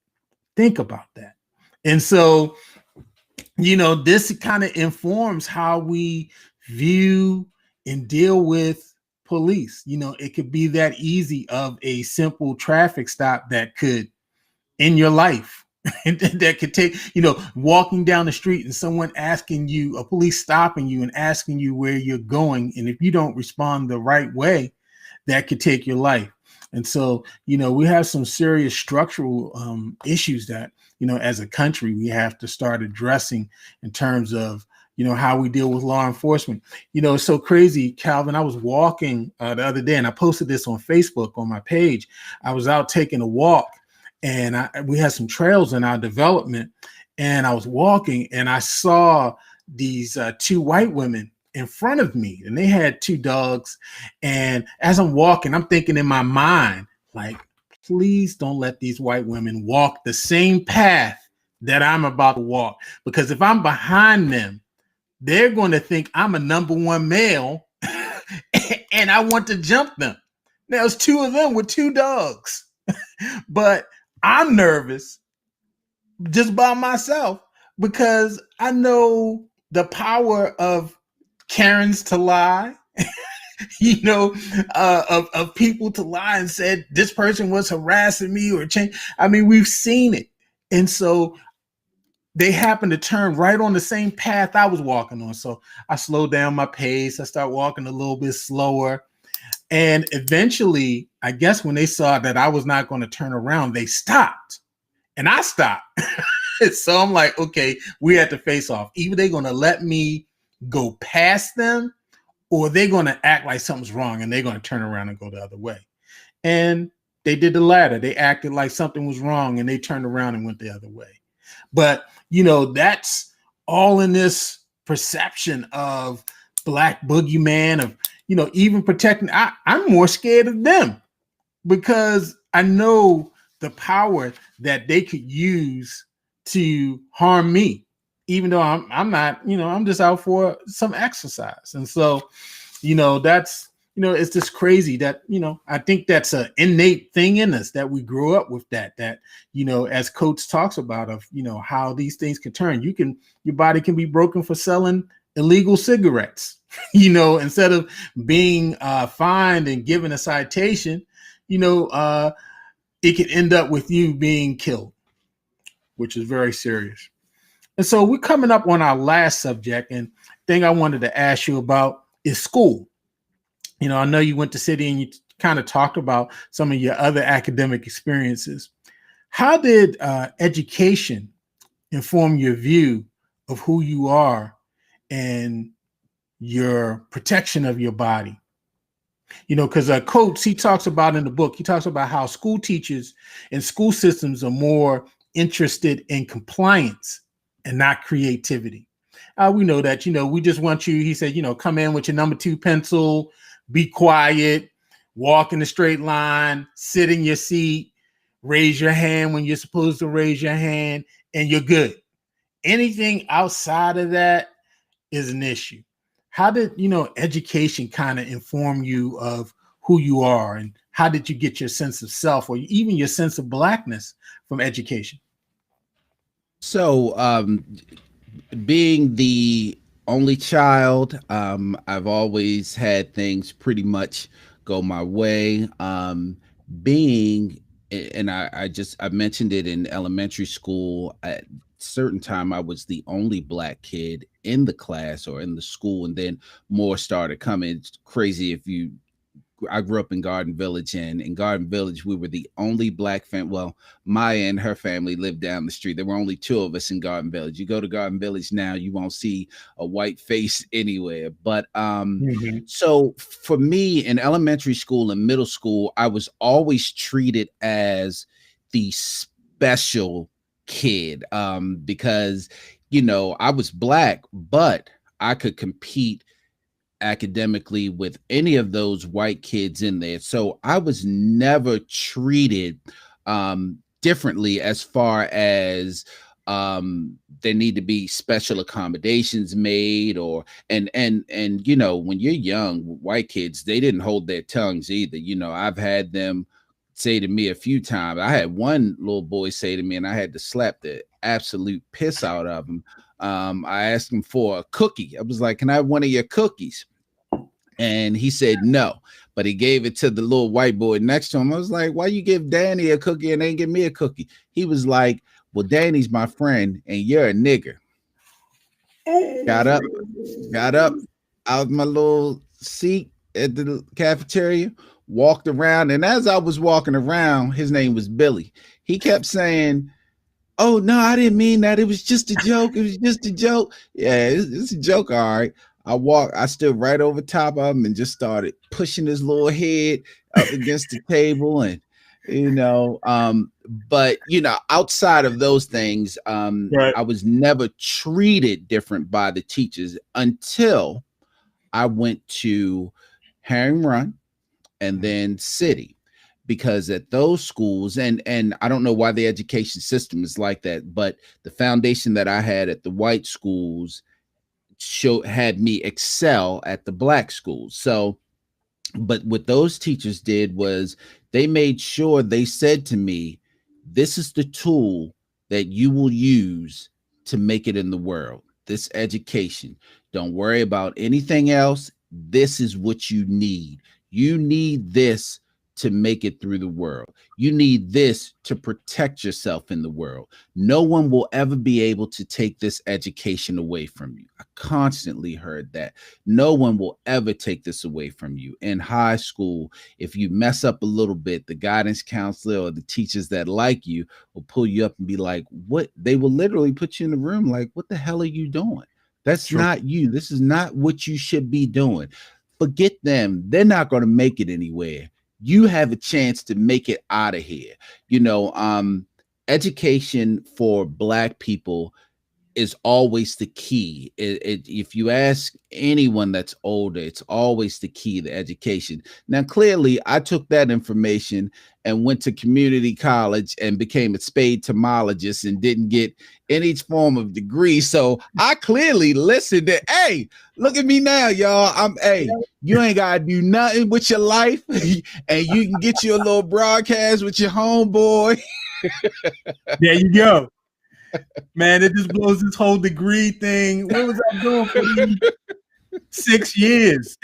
Think about that. And so this kind of informs how we view and deal with police. It could be that easy of a simple traffic stop that could end your life. That could take, walking down the street and someone asking you, a police stopping you and asking you where you're going. And if you don't respond the right way, that could take your life. And so, we have some serious structural issues that, as a country, we have to start addressing in terms of, how we deal with law enforcement. It's so crazy, Calvin. I was walking the other day and I posted this on Facebook on my page. I was out taking a walk and we had some trails in our development. And I was walking and I saw these two white women in front of me, and they had two dogs. And as I'm walking, I'm thinking in my mind, like, please don't let these white women walk the same path that I'm about to walk. Because if I'm behind them, they're going to think I'm a number one male and I want to jump them. Now, it's two of them with two dogs, but I'm nervous just by myself because I know the power of Karens to lie, of people to lie and said this person was harassing me or change. I mean, we've seen it. And so they happened to turn right on the same path I was walking on. So I slowed down my pace. I started walking a little bit slower. And eventually, I guess when they saw that I was not going to turn around, they stopped. And I stopped. So I'm like, okay, we had to face off. Either they're going to let me go past them, or they're going to act like something's wrong and they're going to turn around and go the other way. And they did the latter. They acted like something was wrong and they turned around and went the other way. But, that's all in this perception of black boogeyman, of, even protecting. I'm more scared of them because I know the power that they could use to harm me, even though I'm not, I'm just out for some exercise. And so, that's, it's just crazy that, I think that's an innate thing in us that we grew up with that, as Coach talks about of, how these things can turn. Your body can be broken for selling illegal cigarettes, instead of being fined and given a citation, it could end up with you being killed, which is very serious. And so we're coming up on our last subject, and thing I wanted to ask you about is school. I know you went to City and you kind of talked about some of your other academic experiences. How did education inform your view of who you are and your protection of your body? Because Coates, he talks about in the book, he talks about how school teachers and school systems are more interested in compliance and not creativity. We know that, we just want you, he said, come in with your number 2 pencil, be quiet, walk in a straight line, sit in your seat, raise your hand when you're supposed to raise your hand, and you're good. Anything outside of that is an issue. How did, education kind of inform you of who you are, and how did you get your sense of self or even your sense of blackness from education? So, being the only child, I've always had things pretty much go my way. Being, and I mentioned it in elementary school. At certain time, I was the only black kid in the class or in the school, and then more started coming. It's crazy if you I grew up in Garden Village, and in Garden Village, we were the only black family. Well, Maya and her family lived down the street. There were only 2 of us in Garden Village. You go to Garden Village now, you won't see a white face anywhere. But Mm-hmm. so for me in elementary school and middle school, I was always treated as the special kid because I was black, but I could compete academically with any of those white kids in there. So I was never treated differently as far as there need to be special accommodations made, or and when you're young, white kids, they didn't hold their tongues either. I've had them say to me a few times. I had one little boy say to me, and I had to slap the absolute piss out of him. I asked him for a cookie. I was like, "Can I have one of your cookies?" And he said no, but he gave it to the little white boy next to him. I was like, "Why you give Danny a cookie and ain't give me a cookie?" He was like, "Well, Danny's my friend, and you're a nigger." Got up, got up out of my little seat at the cafeteria, walked around, and as I was walking around, his name was Billy. He kept saying, "Oh no, I didn't mean that. It was just a joke. It was just a joke." Yeah, it's a joke. All right. I stood right over top of him and just started pushing his little head up against the table. And but outside of those things, Right. I was never treated different by the teachers until I went to Herring Run and then City, because at those schools, and I don't know why the education system is like that, but the foundation that I had at the white schools had me excel at the black schools. So but what those teachers did was they made sure they said to me, "This is the tool that you will use to make it in the world. This education. Don't worry about anything else. This is what you need. You need this to make it through the world. You need this to protect yourself in the world. No one will ever be able to take this education away from you." I constantly heard that. No one will ever take this away from you. In high school, if you mess up a little bit, the guidance counselor or the teachers that like you will pull you up and be like, "What?" They will literally put you in the room like, "What the hell are you doing? That's True. not you. This is not what you should be doing." Forget them. They're not going to make it anywhere. You have a chance to make it out of here. Education for Black people is always the key. If you ask anyone that's older, it's always the key to education. Now, clearly, I took that information and went to community college and became a spade tomologist and didn't get any form of degree. So I clearly listened to, hey, look at me now, y'all. Hey, you ain't got to do nothing with your life and you can get you a little broadcast with your homeboy. There you go. Man, it just blows this whole degree thing. What was I doing for these 6 years?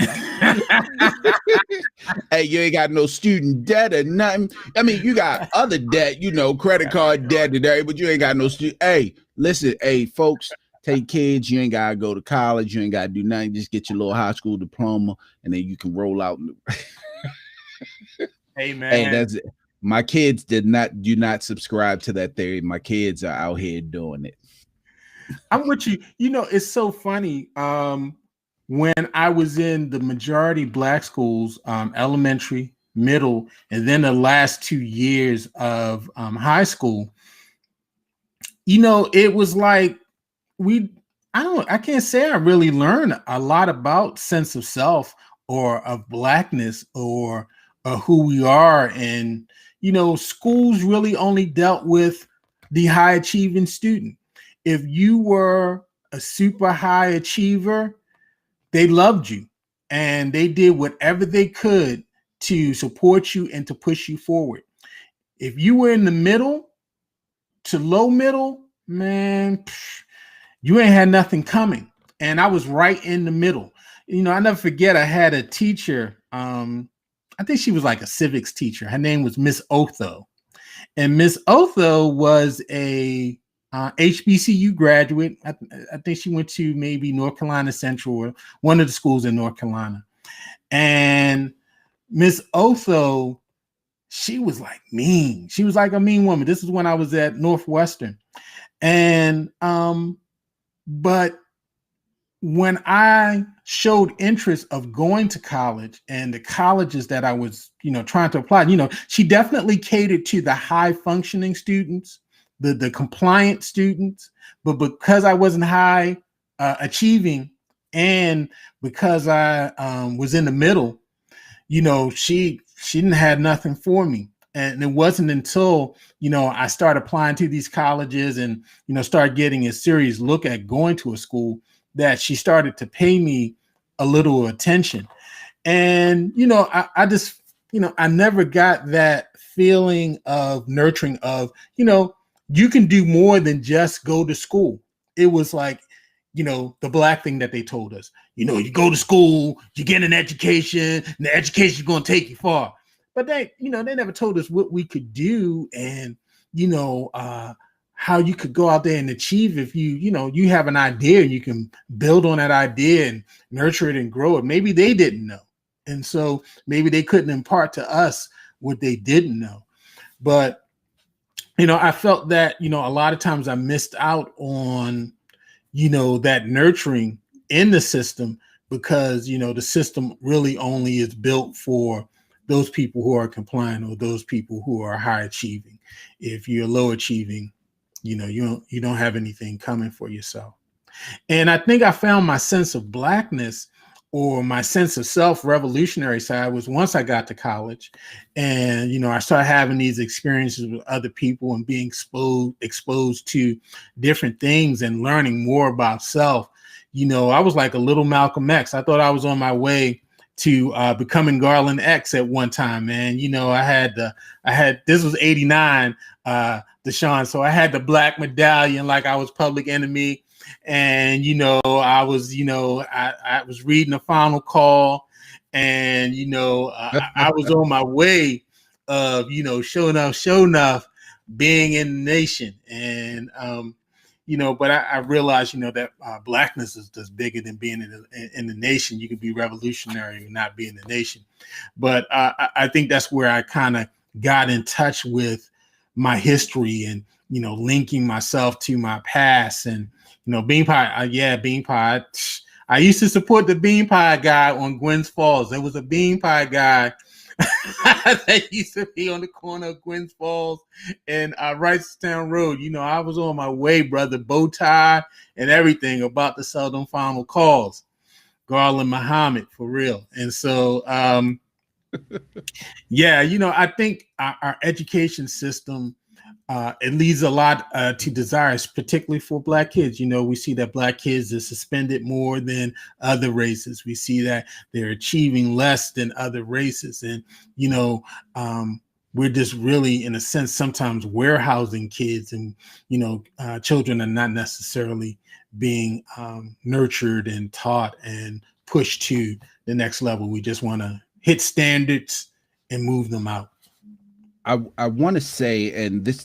Hey, you ain't got no student debt or nothing. I mean, you got other debt, credit card debt today, but you ain't got no student. Hey, listen, hey, folks, take kids. You ain't got to go to college. You ain't got to do nothing. Just get your little high school diploma, and then you can roll out. Hey, man. Hey, that's it. My kids do not subscribe to that theory. My kids are out here doing it. I'm with you. It's so funny. When I was in the majority Black schools, elementary, middle, and then the last 2 years of high school, it was like I can't say I really learned a lot about sense of self or of Blackness or who we are. And, schools really only dealt with the high achieving student. If you were a super high achiever, they loved you and they did whatever they could to support you and to push you forward. If you were in the middle to low middle, man, you ain't had nothing coming. And I was right in the middle. I never forget, I had a teacher. I think she was like a civics teacher. Her name was Miss Otho. And Miss Otho was a HBCU graduate. I think she went to maybe North Carolina Central or one of the schools in North Carolina. And Miss Otho, she was like mean. She was like a mean woman. This is when I was at Northwestern. And but when I showed interest of going to college and the colleges that I was, trying to apply, she definitely catered to the high functioning students, the compliant students. But because I wasn't high achieving and because I was in the middle, she didn't have nothing for me. And it wasn't until, I started applying to these colleges and, started getting a serious look at going to a school that she started to pay me a little attention. And, I just, I never got that feeling of nurturing of, you can do more than just go to school. It was like, the black thing that they told us. You go to school, you get an education, and the education is going to take you far. But they never told us what we could do, and how you could go out there and achieve if you have an idea and you can build on that idea and nurture it and grow it. Maybe they didn't know, and so maybe they couldn't impart to us what they didn't know. But I felt that a lot of times I missed out on that nurturing in the system, because the system really only is built for those people who are compliant or those people who are high achieving. If you're low achieving, you don't have anything coming for yourself. And I think I found my sense of blackness, or my sense of self revolutionary side, was once I got to college, and I started having these experiences with other people and being exposed to different things and learning more about self. I was like a little Malcolm X. I thought I was on my way to becoming Garland X at one time, man. This was 89, Deshaun. So I had the black medallion, like I was Public Enemy. And I was reading the Final Call, and I was on my way of show enough being in the nation. And but I realized that blackness is just bigger than being in the nation. You can be revolutionary and not be in the nation. But I think that's where I kind of got in touch with my history, and linking myself to my past. And Bean Pie, Bean Pie. I used to support the Bean Pie guy on Gwynns Falls. There was a Bean Pie guy that used to be on the corner of Gwynns Falls and Wrightstown Road. I was on my way, brother, bow tie and everything, about to sell them Final Calls. Garland Muhammad, for real. And so, I think our education system, it leaves a lot to desires, particularly for Black kids. We see that Black kids are suspended more than other races. We see that they're achieving less than other races. And, we're just really, in a sense, sometimes warehousing kids, and, children are not necessarily being nurtured and taught and pushed to the next level. We just want to hit standards and move them out. I want to say, and this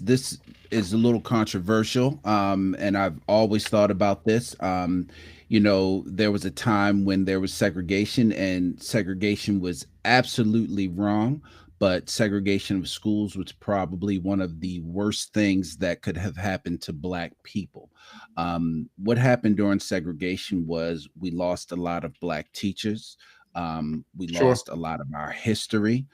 is a little controversial, and I've always thought about this. There was a time when there was segregation, and segregation was absolutely wrong. But segregation of schools was probably one of the worst things that could have happened to Black people. What happened during segregation was we lost a lot of Black teachers. We Sure. lost a lot of our history.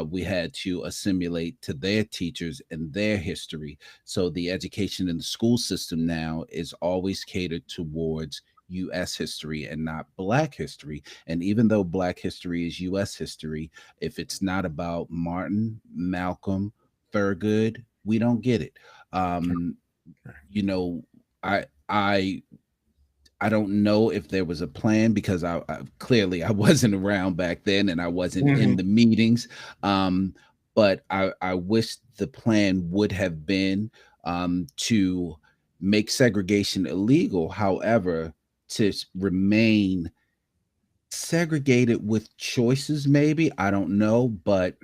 We had to assimilate to their teachers and their history. So the education in the school system now is always catered towards US history and not Black history. And even though Black history is US history, if it's not about Martin, Malcolm, Thurgood, we don't get it. Um, you know, I I I don't know if there was a plan, because I clearly I wasn't around back then and I wasn't in Mhm. the meetings. Um, but I wish the plan would have been to make segregation illegal. However, remain segregated with choices, maybe, I don't know, but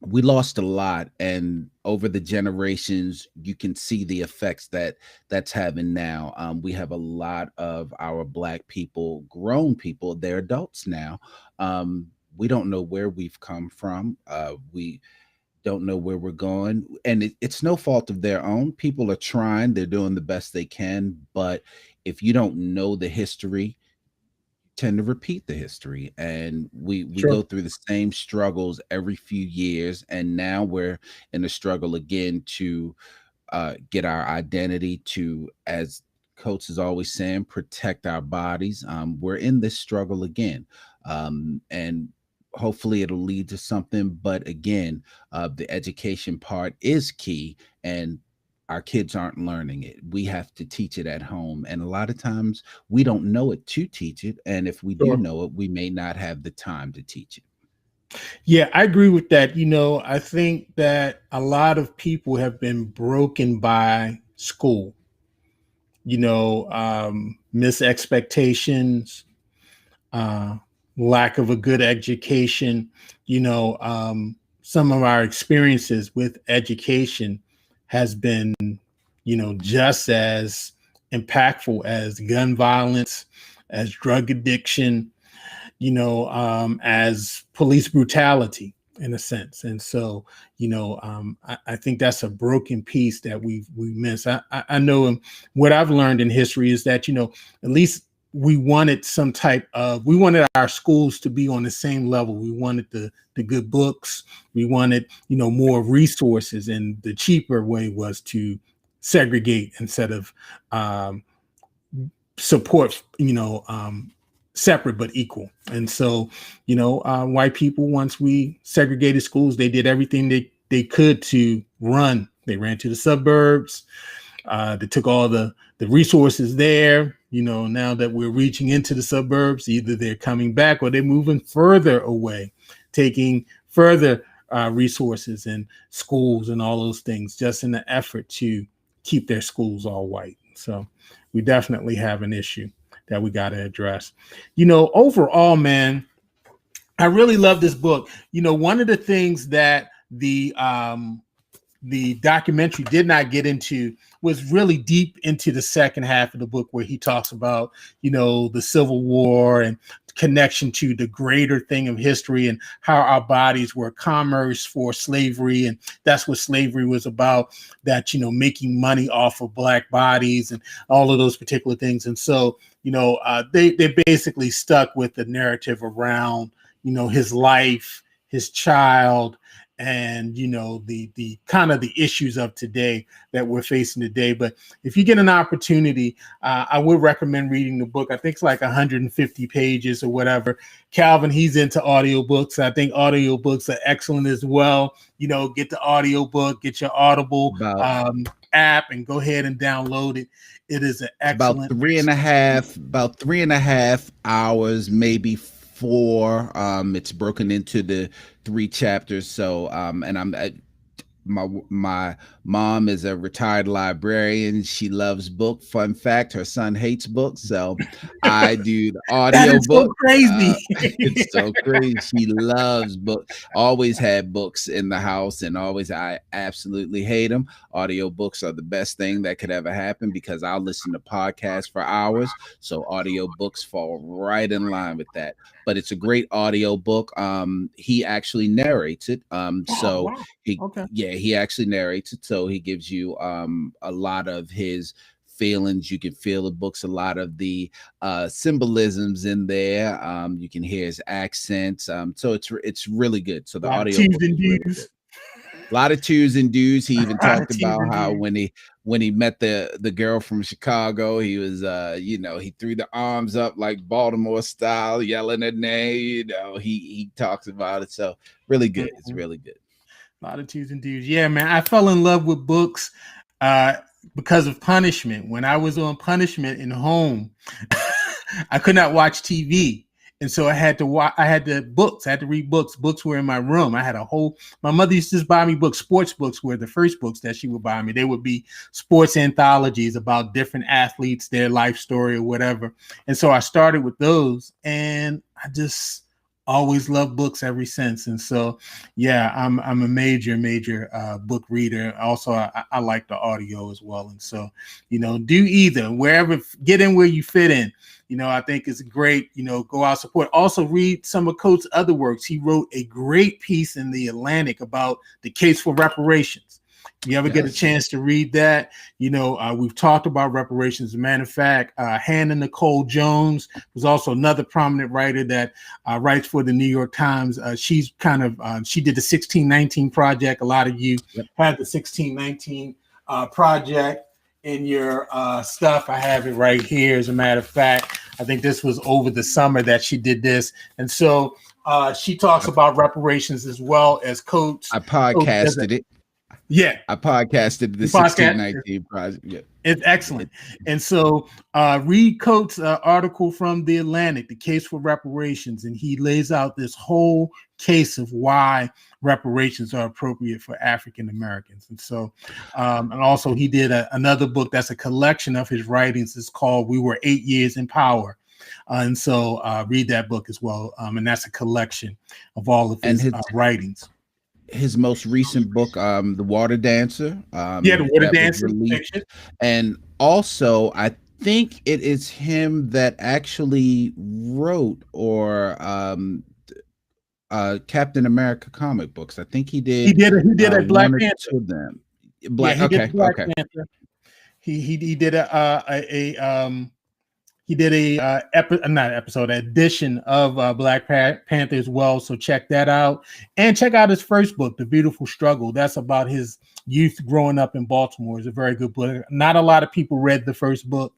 we lost a lot, and over the generations you can see the effects that's having now. We have a lot of our Black people, grown people, they're adults now. We don't know where we've come from. We don't know where we're going, and it's no fault of their own. People are trying, they're doing the best they can, but if you don't know the history, tend to repeat the history, and we Sure. go through the same struggles every few years, and now we're in a struggle again to get our identity, to, as coach is always saying, protect our bodies. We're in this struggle again, and hopefully it'll lead to something. But again, the education part is key, and our kids aren't learning it. We have to teach it at home, and a lot of times we don't know it to teach it, and if we do Sure. know it, we may not have the time to teach it. Yeah, I agree with that. I think that a lot of people have been broken by school. misexpectations, lack of a good education, some of our experiences with education has been, just as impactful as gun violence, as drug addiction, as police brutality in a sense. And so, I think that's a broken piece that we miss. I know what I've learned in history is that, at least we wanted we wanted our schools to be on the same level. We wanted the good books. We wanted, more resources. And the cheaper way was to segregate instead of support, separate but equal. And so, white people, once we segregated schools, they did everything they could to run. They ran to the suburbs. They took all the resources there. Now that we're reaching into the suburbs, either they're coming back or they're moving further away, taking further resources and schools and all those things, just in the effort to keep their schools all white. So we definitely have an issue that we got to address. Overall, man, I really love this book. One of the things that the documentary did not get into was really deep into the second half of the book, where he talks about, the Civil War and connection to the greater thing of history and how our bodies were commerce for slavery. And that's what slavery was about, that, making money off of Black bodies and all of those particular things. And so, they basically stuck with the narrative around, his life, his child, and the kind of the issues of today that we're facing today. But if you get an opportunity, I would recommend reading the book. I think it's like 150 pages or whatever. Calvin, he's into audiobooks. I think audiobooks are excellent as well. Get the audiobook, get your Audible app, and go ahead and download it. It is an excellent about three and a half hours, maybe 4. It's broken into the 3 chapters. So and my mom is a retired librarian. She loves book. Fun fact, her son hates books, so I do the audio book. So crazy. It's so crazy. She loves books. Always had books in the house, and I absolutely hate them. Audio books are the best thing that could ever happen, because I'll listen to podcasts for hours. So audio books fall right in line with that. But it's a great audio book. He actually narrates it. So wow. He actually narrates it. So he gives you a lot of his feelings. You can feel the books, a lot of the symbolisms in there. You can hear his accents. So it's really good. So the audio book is really good. A lot of twos and do's. He even talked about how when he met the girl from Chicago, he was he threw the arms up like Baltimore style, yelling her name. He talks about it. So really good. It's really good. A lot of twos and do's. Yeah, man. I fell in love with books because of punishment. When I was on punishment in home, I could not watch TV. And so I had to read books. Books were in my room. My mother used to just buy me books. Sports books were the first books that she would buy me. They would be sports anthologies about different athletes, their life story or whatever. And so I started with those, and I just always loved books ever since. And so, yeah, I'm a major book reader. Also, I like the audio as well. And so, do either, get in where you fit in. I think it's great, go out, support. Also read some of Coates' other works. He wrote a great piece in the Atlantic about the case for reparations. If you ever get a chance to read that, we've talked about reparations. As a matter of fact, Hannah Nicole Jones was also another prominent writer that writes for the New York Times. She's she did the 1619 Project. A lot of you had the 1619 Project in your stuff. I have it right here. As a matter of fact, I think this was over the summer that she did this. And so she talks about reparations as well as Coates. I podcasted it. Yeah. I podcasted the 1619 Project. Yeah. It's excellent. And so read Coates' article from The Atlantic, The Case for Reparations, and he lays out this whole case of why reparations are appropriate for African Americans. And so, and also he did another book that's a collection of his writings. It's called We Were 8 Years in Power. And so read that book as well. And that's a collection of all of his writings. His most recent book, The Water Dancer. The Water Dancer. And also, I think it is him that actually wrote or Captain America comic books. I think he did. He did a Black Panther. Them. Black Panther. He did edition of Black Panther as well. So check that out, and check out his first book, The Beautiful Struggle. That's about his youth growing up in Baltimore. It's a very good book. Not a lot of people read the first book,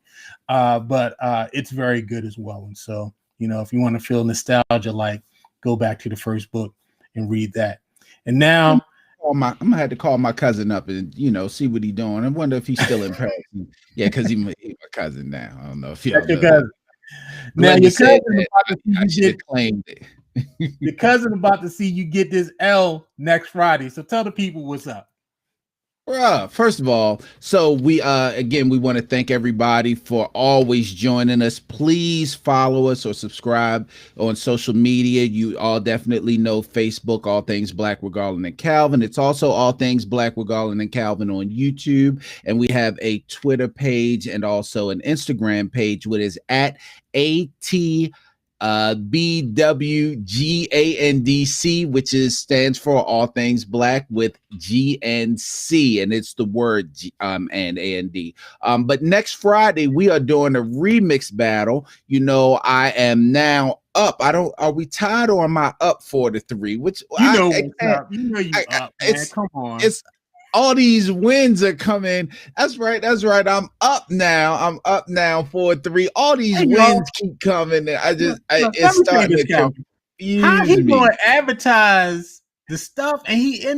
but it's very good as well. And so, if you want to feel nostalgia, go back to the first book and read that. And now I'm gonna have to call my cousin up and see what he's doing. I wonder if he's still in Paris. Yeah, because he's my cousin now. I don't know if your cousin. Now your cousin claimed it. Your cousin about to see you get this L next Friday. So tell the people what's up. First of all, so we again, we want to thank everybody for always joining us. Please follow us or subscribe on social media. You all definitely know Facebook, All Things Black with Garland and Calvin. It's also All Things Black with Garland and Calvin on YouTube. And we have a Twitter page and also an Instagram page, which is at AT BWGANDC, which stands for All Things Black with GNC, and it's the word and AND. But next Friday we are doing a remix battle. I am now up. Are we tied or am I up 4-3? Which you up, man. Come on. It's all these wins are coming. That's right. I'm up now. 4-3. All these wins keep coming. It's starting to confuse How he me. going to advertise the stuff and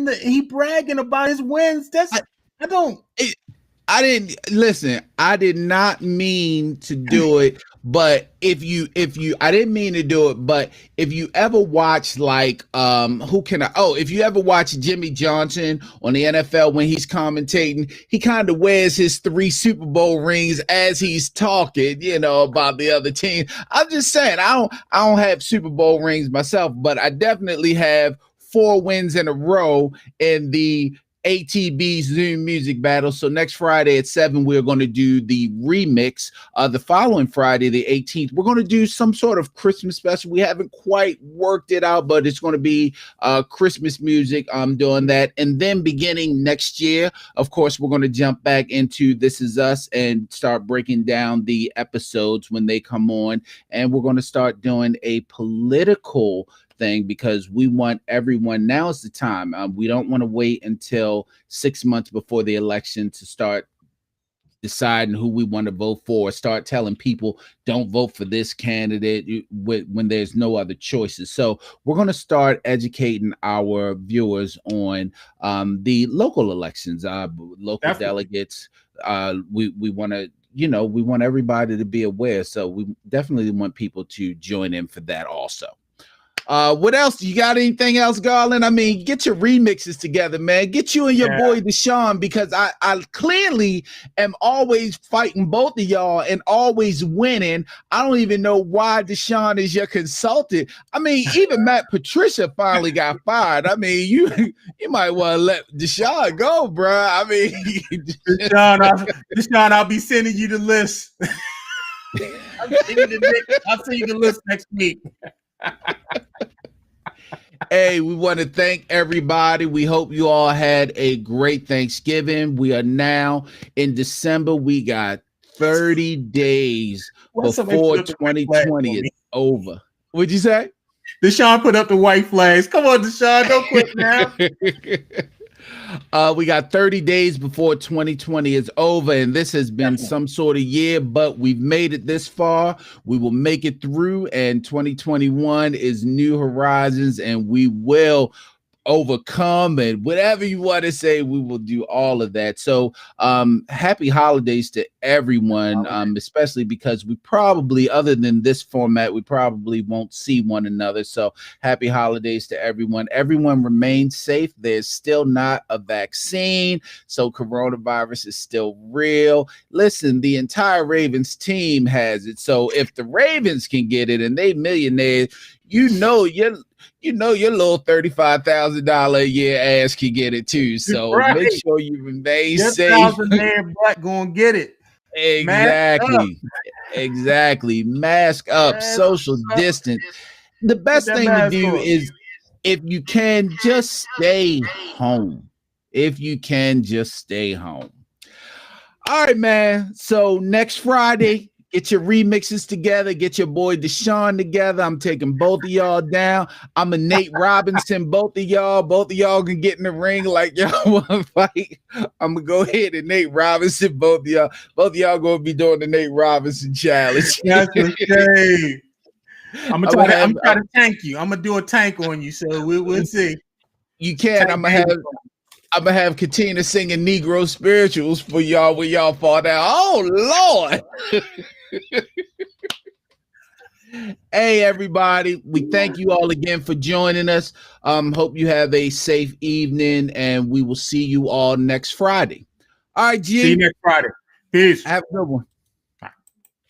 he bragging about his wins? I didn't listen. I did not mean to do it, but if you, I didn't mean to do it, but if you ever watch if you ever watch Jimmy Johnson on the NFL when he's commentating, he kind of wears his 3 Super Bowl rings as he's talking, about the other team. I'm just saying, I don't have Super Bowl rings myself, but I definitely have 4 wins in a row in the ATB Zoom music battle. So next Friday at 7, we're going to do the remix. The following Friday, the 18th, we're going to do some sort of Christmas special. We haven't quite worked it out, but it's going to be Christmas music. I'm doing that. And then beginning next year, of course, we're going to jump back into This Is Us and start breaking down the episodes when they come on. And we're going to start doing a political thing because we want everyone. Now is the time. We don't want to wait until 6 months before the election to start deciding who we want to vote for, start telling people don't vote for this candidate when there's no other choices. So we're going to start educating our viewers on the local elections, local delegates. We want to, we want everybody to be aware. So we definitely want people to join in for that also. What else? You got anything else, Garland? I mean, get your remixes together, man. Get you and your boy Deshaun, because I clearly am always fighting both of y'all and always winning. I don't even know why Deshaun is your consultant. I mean, even Matt Patricia finally got fired. I mean, you might want to let Deshaun go, bro. I mean, Deshaun, I'll be sending you the list. I'll send you the list next week. Hey, we want to thank everybody. We hope you all had a great Thanksgiving. We are now in December. We got 30 days before 2020 is over. What'd you say? Deshaun put up the white flags. Come on, Deshaun, don't quit now. We got 30 days before 2020 is over, and this has been some sort of year, but we've made it this far. We will make it through, and 2021 is new horizons, and we will overcome, and whatever you want to say, we will do all of that. So happy holidays to everyone, especially because we probably, other than this format, we probably won't see one another. So happy holidays to everyone. Everyone remain safe. There's still not a vaccine, so coronavirus is still real. Listen, the entire Ravens team has it, so if the Ravens can get it and they millionaires, your little $35,000 a year ass can get it too. So right. make sure you remain Just safe. man black gonna get it. Exactly. Mask up, social distance. The best thing to do is, if you can, just stay home. If you can, just stay home. All right, man. So next Friday, get your remixes together. Get your boy Deshaun together. I'm taking both of y'all down. I'm a Nate Robinson. Both of y'all can get in the ring like y'all want to fight. I'm gonna go ahead and Nate Robinson. Both of y'all gonna be doing the Nate Robinson challenge. That's okay. I'm gonna try to tank you. I'm gonna do a tank on you. So we'll see. You can. I'm gonna have Katina singing Negro spirituals for y'all when y'all fall down. Oh Lord. Hey everybody, we thank you all again for joining us. Hope you have a safe evening, and we will see you all next Friday. All right, G. See you next Friday. Peace. Have a good one.